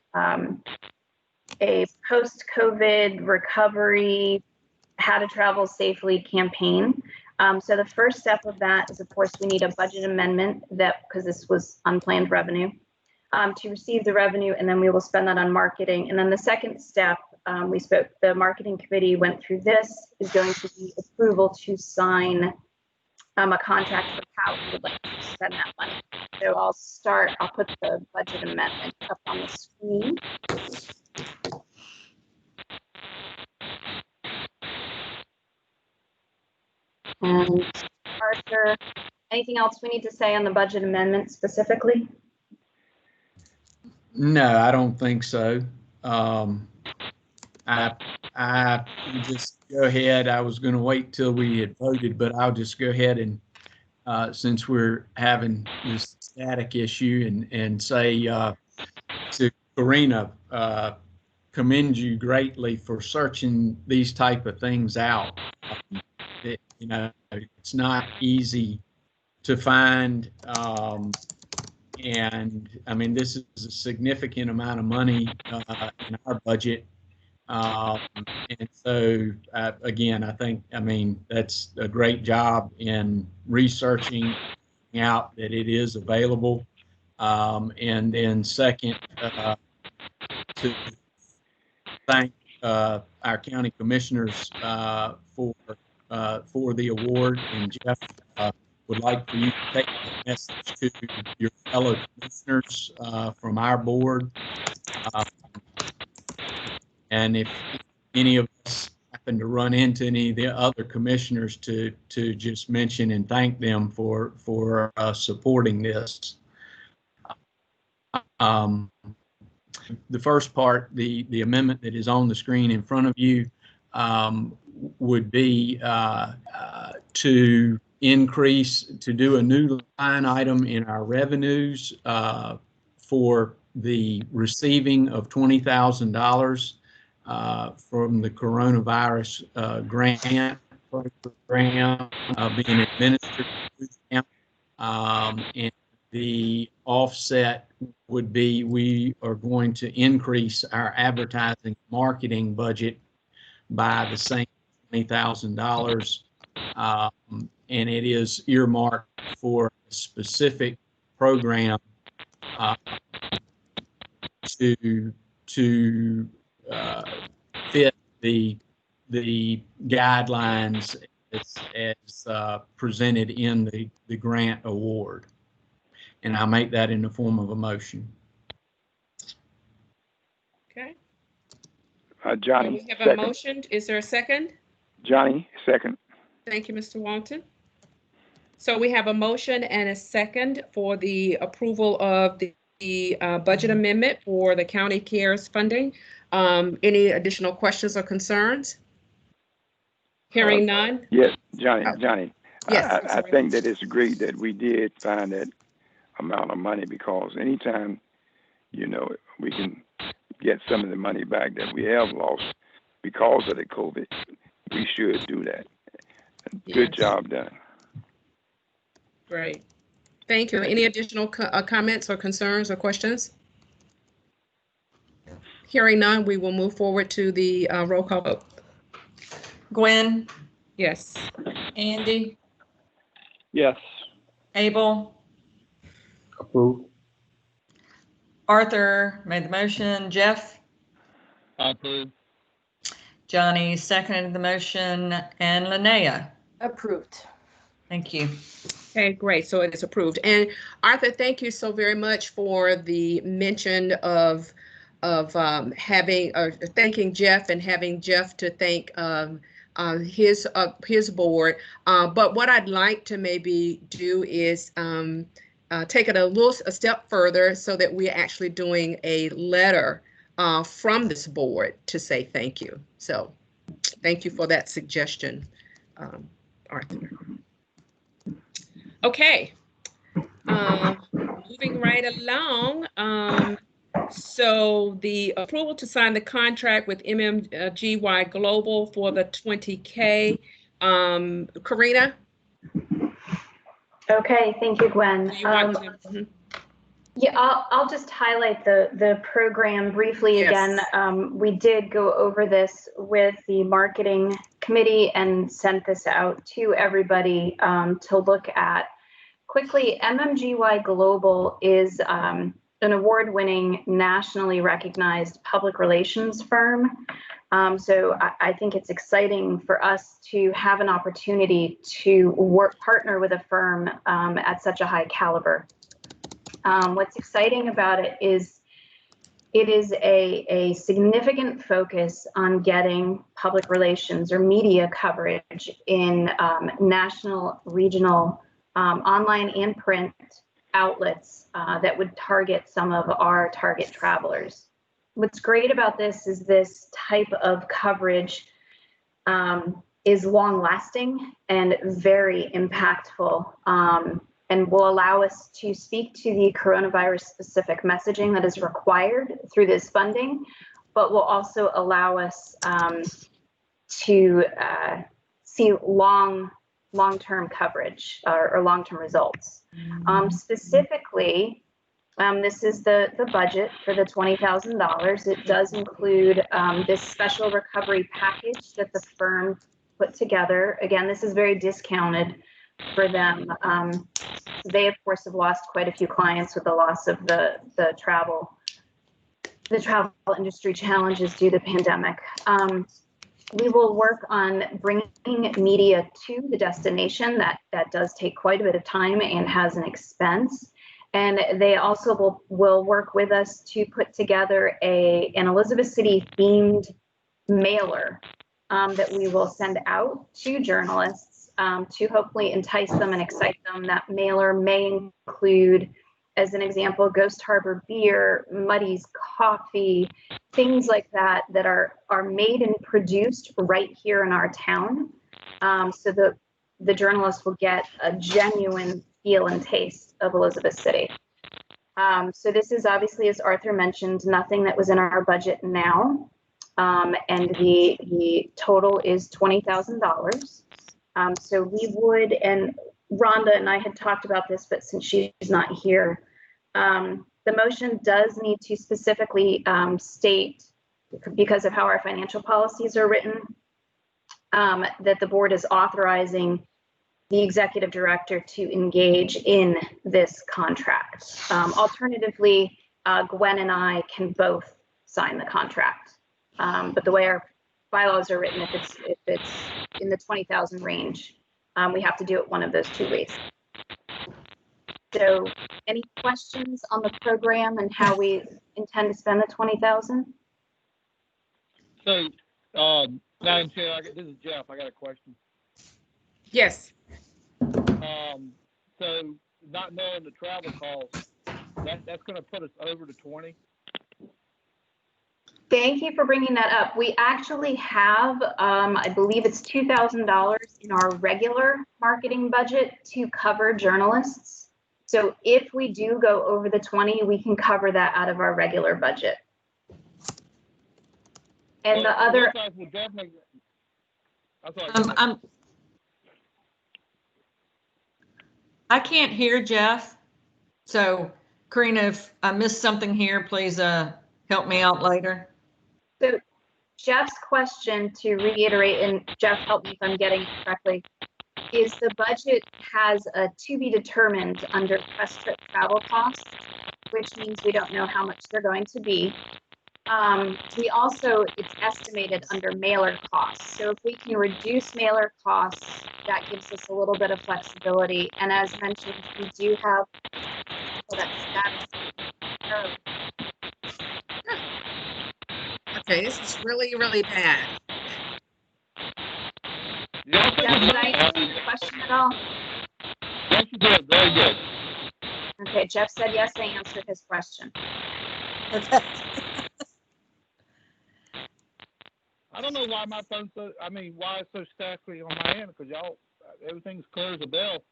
post-COVID recovery, how to travel safely campaign. So the first step of that is, of course, we need a budget amendment because this was unplanned revenue, to receive the revenue, and then we will spend that on marketing. And then the second step, the marketing committee went through this, is going to be approval to sign a contract for how we would like to spend that money. So I'll put the budget amendment up on the screen. And Arthur, anything else we need to say on the budget amendment specifically? No, I don't think so. I just go ahead. I was going to wait till we had voted, but I'll just go ahead and since we're having this static issue and say to Karina, commend you greatly for searching these type of things out. It's not easy to find. And I mean, this is a significant amount of money in our budget. And so, again, I mean, that's a great job in researching out that it is available. And then second, to thank our county commissioners for the award. And Jeff, would like for you to take the message to your fellow commissioners from our board. And if any of us happen to run into any of the other commissioners, to just mention and thank them for supporting this. The first part, the amendment that is on the screen in front of you, would be to do a new line item in our revenues for the receiving of $20,000 from the coronavirus grant program being administered through the county. And the offset would be we are going to increase our advertising marketing budget by the same $20,000. And it is earmarked for a specific program to fit the guidelines as presented in the grant award. And I'll make that in the form of a motion. Okay. Johnny. We have a second. motion. Is there a second? Johnny, second. Thank you, Mr. Walton. So we have a motion and a second for the approval of the budget amendment for the county cares funding. Any additional questions or concerns? Hearing none? Yes, Johnny. Yes. I think that it's great that we did find that amount of money, because anytime, we can get some of the money back that we have lost because of the COVID, we should do that. Good job done. Great. Thank you. Any additional comments or concerns or questions? Hearing none, we will move forward to the roll call vote. Gwen, Yes. Andy, Yes. Abel, Approve. Arthur made the motion, Jeff, I approve. Johnny seconded the motion, and Linnea. Approved. Thank you. Okay, great. So it is approved. And Arthur, thank you so very much for the mention of thanking Jeff and having Jeff to thank his board. But what I'd like to maybe do is take it a step further so that we're actually doing a letter from this board to say thank you. So thank you for that suggestion, Arthur. Okay, moving right along. So the approval to sign the contract with MMGY Global for the 20K. Karina? Okay, thank you, Gwen. Yeah, I'll just highlight the program briefly again. We did go over this with the marketing committee and sent this out to everybody to look at. Quickly, MMGY Global is an award-winning, nationally recognized public relations firm. So I think it's exciting for us to have an opportunity to partner with a firm at such a high caliber. What's exciting about it is a significant focus on getting public relations or media coverage in national, regional, online and print outlets that would target some of our target travelers. What's great about this is this type of coverage is long lasting and very impactful, and will allow us to speak to the coronavirus specific messaging that is required through this funding, but will also allow us to see long-term coverage or long-term results. Specifically, this is the budget for the $20,000. It does include this special recovery package that the firm put together. Again, this is very discounted for them. They, of course, have lost quite a few clients with the loss of the travel industry challenges due to the pandemic. We will work on bringing media to the destination. That does take quite a bit of time and has an expense. And they also will work with us to put together an Elizabeth City themed mailer that we will send out to journalists to hopefully entice them and excite them. That mailer may include, as an example, Ghost Harbor beer, Muddy's coffee, things like that are made and produced right here in our town. So the journalists will get a genuine feel and taste of Elizabeth City. So this is obviously, as Arthur mentioned, nothing that was in our budget now. And the total is $20,000. So we would, and Rhonda and I had talked about this, but since she's not here, the motion does need to specifically state, because of how our financial policies are written, that the board is authorizing the executive director to engage in this contract. Alternatively, Gwen and I can both sign the contract. But the way our bylaws are written, if it's in the 20,000 range, we have to do it one of those two ways. So any questions on the program and how we intend to spend the 20,000? So, Madam Chair, this is Jeff. I got a question. Yes. So not knowing the travel costs, that's going to put us over to 20. Thank you for bringing that up. We actually have, I believe it's $2,000 in our regular marketing budget to cover journalists. So if we do go over the 20, we can cover that out of our regular budget. And the other, I can't hear Jeff. So Karina, if I missed something here, please help me out later. so Jeff's question, to reiterate, and Jeff, help me if I'm getting it correctly, is the budget has a to be determined under press trip travel costs, which means we don't know how much they're going to be. We also, it's estimated under mailer costs. So if we can reduce mailer costs, that gives us a little bit of flexibility. And as mentioned, we do have that status. Okay, this is really, really bad. Jeff, did I answer your question at all? Yes, you did. Very good. Okay, Jeff said yes, I answered his question. I don't know why my phone's so, why it's so stackly on my end, because y'all, everything's clear as a bell.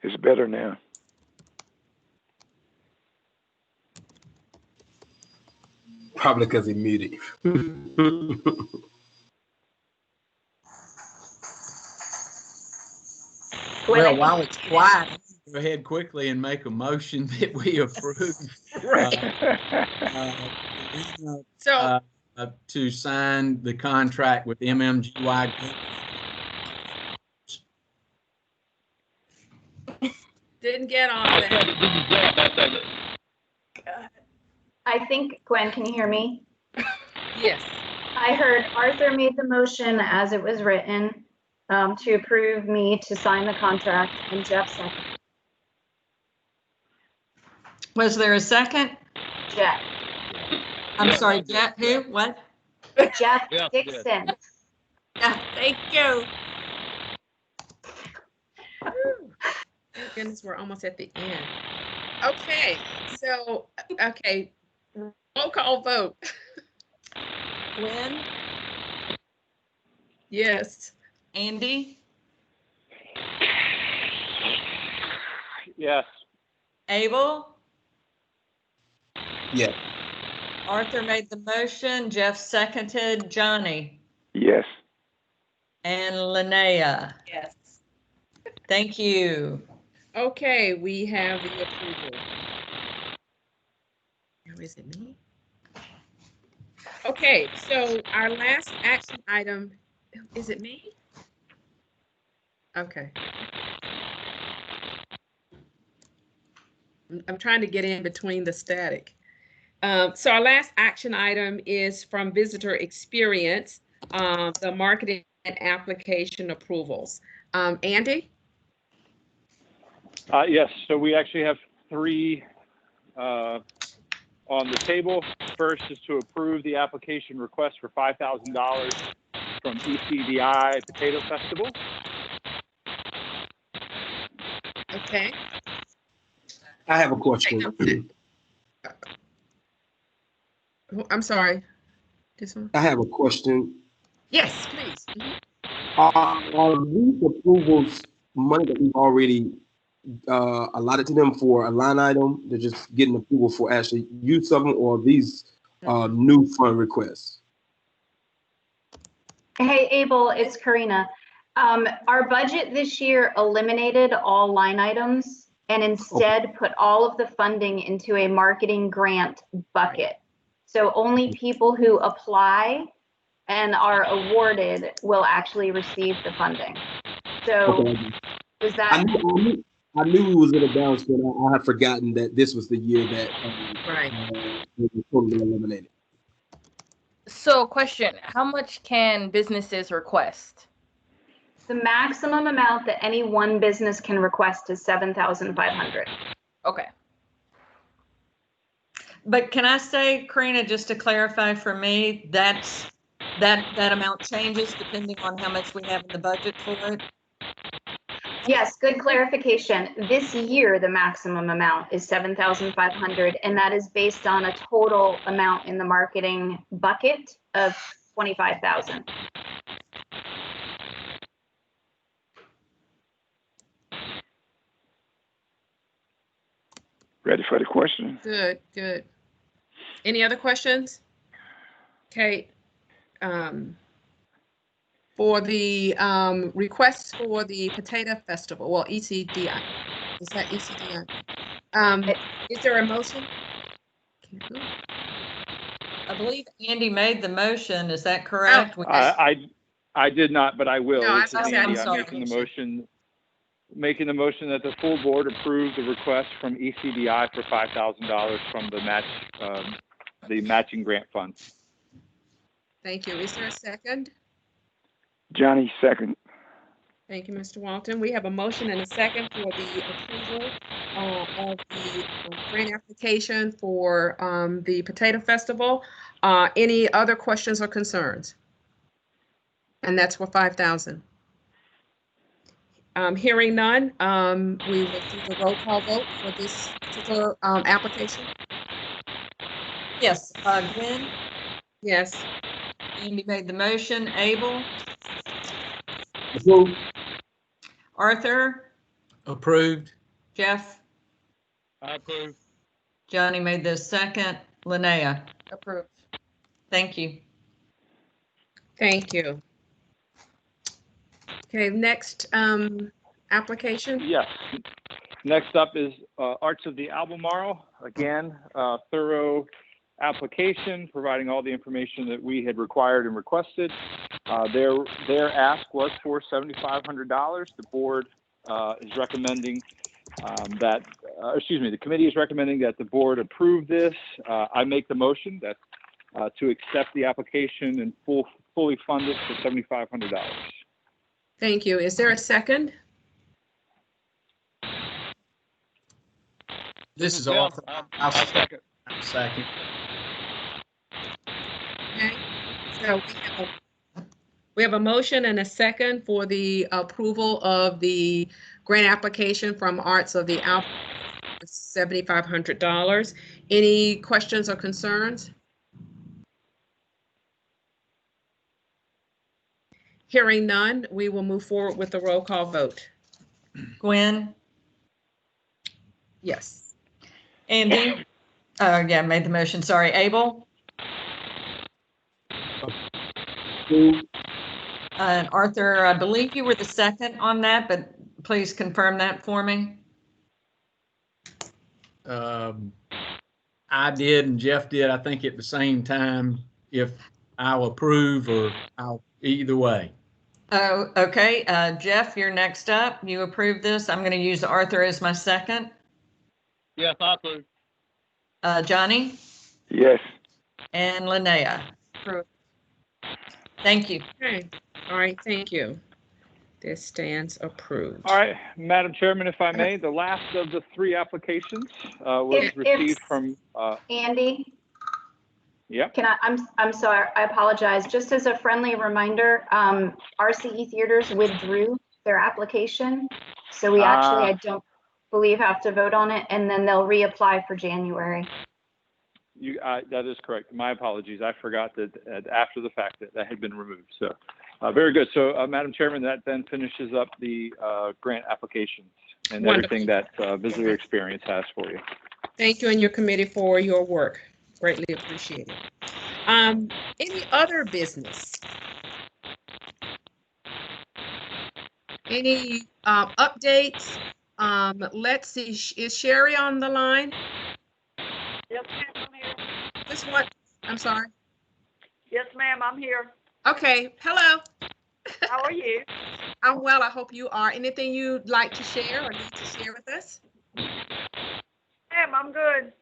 It's better now. Probably because he muted. Well, while it's quiet, go ahead quickly and make a motion that we approve. To sign the contract with MMGY Group. Didn't get on that. I think, Gwen, can you hear me? Yes. I heard Arthur made the motion as it was written to approve me to sign the contract, and Jeff seconded. Was there a second? Jeff. I'm sorry, Jeff, who? What? Jeff Dixon. Yeah, thank you. Thank goodness we're almost at the end. Okay, so, okay, roll call vote. Gwen? Yes. Andy? Yes. Abel? Yes. Arthur made the motion. Jeff seconded. Johnny? Yes. And Linnea? Yes. Thank you. Okay, we have the approval. Now, is it me? Okay, so our last action item, is it me? Okay. I'm trying to get in between the static. So our last action item is from visitor experience, the marketing and application approvals. Andy? Yes, so we actually have three on the table. First is to approve the application request for $5,000 from ECDI Potato Festival. Okay. I have a question. I'm sorry. This one? I have a question. Yes, please. Are these approvals money that we've already allotted to them for a line item? They're just getting approval for actually use of them, or are these new fund requests? Hey, Abel, it's Karina. Our budget this year eliminated all line items and instead put all of the funding into a marketing grant bucket. So only people who apply and are awarded will actually receive the funding. So Okay. is I that, knew we was in a balance, but I had forgotten that this was the year that Right. it was totally eliminated. So question, how much can businesses request? the maximum amount that any one business can request is 7,500. Okay. But can I say, Karina, just to clarify for me, that amount changes depending on how much we have in the budget for it? Yes, good clarification. This year, the maximum amount is 7,500, and that is based on a total amount in the marketing bucket of 25,000. Ready for the question? Good, good. Any other questions? Okay. For the requests for the Potato Festival, well, ECDI, is that ECDI? Is there a motion? I believe Andy made the motion. Is that correct? I did not, but I will. No, This is I Andy. said- I'm making the motion that the full board approve the request from ECDI for $5,000 from the matching grant fund. Thank you. Is there a second? Johnny, second. Thank you, Mr. Walton. We have a motion and a second for the approval of the grant application for the Potato Festival. Any other questions or concerns? And that's for 5,000. Hearing none, we will do the roll call vote for this particular application. Yes, Gwen, Yes. Andy made the motion. Abel, Approved. Arthur, Approved. Jeff, I approve. Johnny made the second. Linnea, Approved. thank you. Thank you. Okay, next application. Yes. Next up is Arts of the Albemarle. Again, thorough application, providing all the information that we had required and requested. Their ask was for $7,500. The board is recommending the committee is recommending that the board approve this. I make the motion that to accept the application and fully fund it for $7,500. Thank you. Is there a second? This is Yeah, Arthur. I'll second. Second. Okay. So we have a motion and a second for the approval of the grant application from Arts of the Albemarle, $7,500. Any questions or concerns? Hearing none, we will move forward with the roll call vote. Gwen, Yes. Andy, yeah, made the motion. Sorry, Abel, Approved. and Arthur, I believe you were the second on that, but please confirm that for me. I did and Jeff did, I think at the same time, if I'll approve or I'll, either way. Oh, okay. Jeff, you're next up. You approve this. I'm going to use Arthur as my second. Yes, I approve. Johnny Yes. and Linnea. Approved. Thank you. Okay. All right. Thank you. This stands approved. All right, Madam Chairman, if I may, the last of the three applications was If- received from, Andy, yep. I'm sorry, I apologize. Just as a friendly reminder, RCE Theaters withdrew their application. So we actually, I don't believe, have to vote on it, and then they'll reapply for January. That is correct. My apologies. I forgot that after the fact that had been removed. So very good. So Madam Chairman, that then finishes up the grant applications and everything that Visitor Experience has for you. Thank you and your committee for your work. Greatly appreciated. Any other business? Any updates? Let's see, is Sherry on the line? Yes, ma'am, I'm here. Which one? I'm sorry. Yes, ma'am, I'm here. Okay, hello. How are you? I'm well, I hope you are. Anything you'd like to share or need to share with us? Ma'am, I'm good.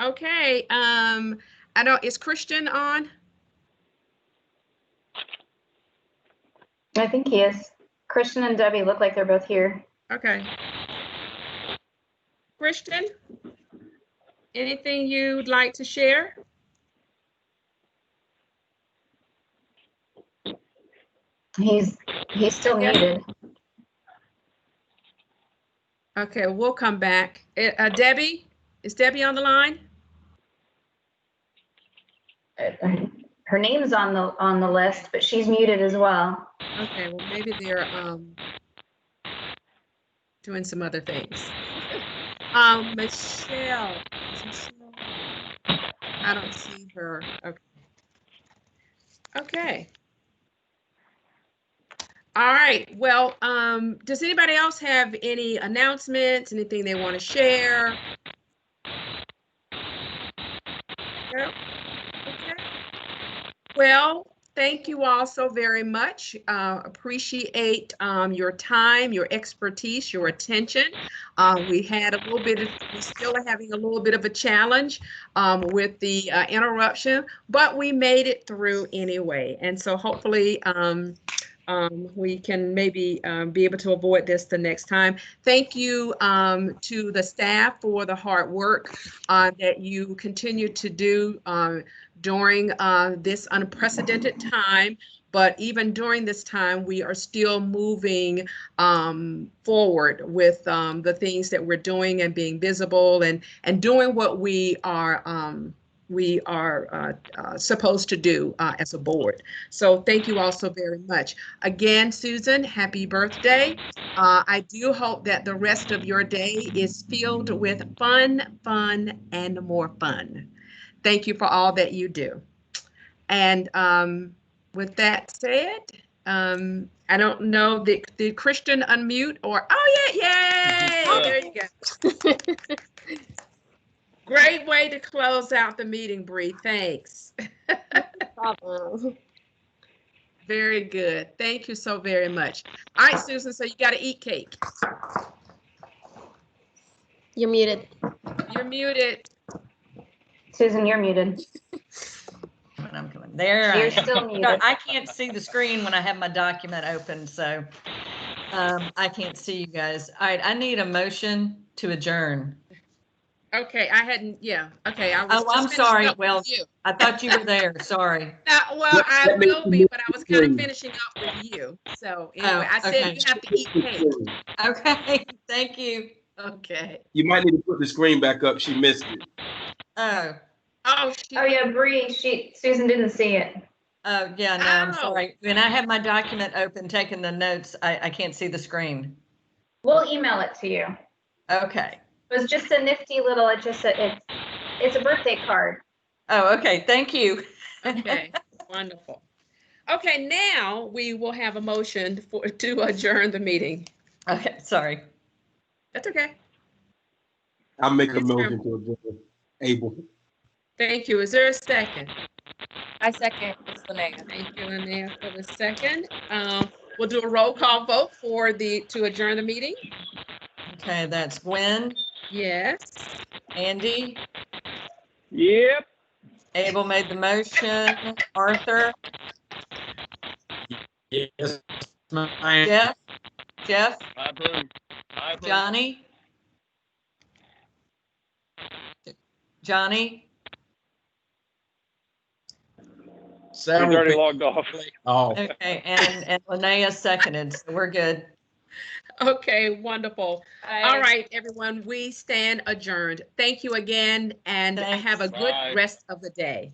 Okay, I don't, is Christian on? I think he is. Christian and Debbie look like they're both here. Okay. Christian, anything you'd like to share? He's still muted. Okay, we'll come back. Debbie, is Debbie on the line? Her name's on the list, but she's muted as well. Okay, well maybe they're doing some other things. Michelle, is Michelle? I don't see her. Okay. Okay. All right. Well, does anybody else have any announcements, anything they want to share? No? Okay. Well, thank you all so very much. Appreciate your time, your expertise, your attention. We had a little bit of, we still are having a little bit of a challenge with the interruption, but we made it through anyway. And so hopefully we can maybe be able to avoid this the next time. Thank you to the staff for the hard work that you continue to do during this unprecedented time. But even during this time, we are still moving forward with the things that we're doing and being visible and doing what we are supposed to do as a board. So thank you all so very much. Again, Susan, happy birthday. I do hope that the rest of your day is filled with fun, and more fun. Thank you for all that you do. And with that said, I don't know, did Christian unmute or, oh yeah, yay, there you go. Great way to close out the meeting, Bree. Thanks. Very good. Thank you so very much. All right, Susan, so you got to eat cake. You're muted. You're muted. Susan, you're muted. I'm coming. There. You're still muted. I can't see the screen when I have my document open, so I can't see you guys. All right, I need a motion to adjourn. Okay, I hadn't, yeah, okay. I was I'm sorry. Well, I thought you were there. Sorry. Well, I will be, but I was kind of finishing up with you. So anyway, I said okay. you have to eat cake. Okay, thank you. Okay. You might need to put the screen back up. She missed it. Oh, yeah, Bree, Susan didn't see it. Oh, yeah, no, I'm sorry. When I have my document open, taking the notes, I can't see the screen. We'll email it to you. Okay. It was just a nifty little, it's a birthday card. Oh, okay, thank you. Okay, wonderful. Okay, now we will have a motion to adjourn the meeting. Okay, sorry. That's okay. I'll make a motion to adjourn. Abel. Thank you. Is there a second? I second. It's Linnea. Thank you, Linnea, for the second. We'll do a roll call vote to adjourn the meeting. Okay, that's Gwen. Yes. Andy. Yep. Abel made the motion. Arthur. Yes. Jeff. I approve. Johnny. He's already logged off. Oh. Okay, and Linnea seconded, so we're good. Okay, wonderful. All right, everyone, we stand adjourned. Thank you again, and have a good rest of the day.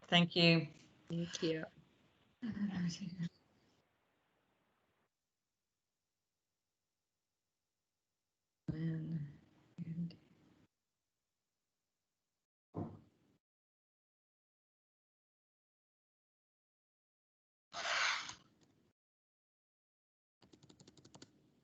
Thank you. Thank you. And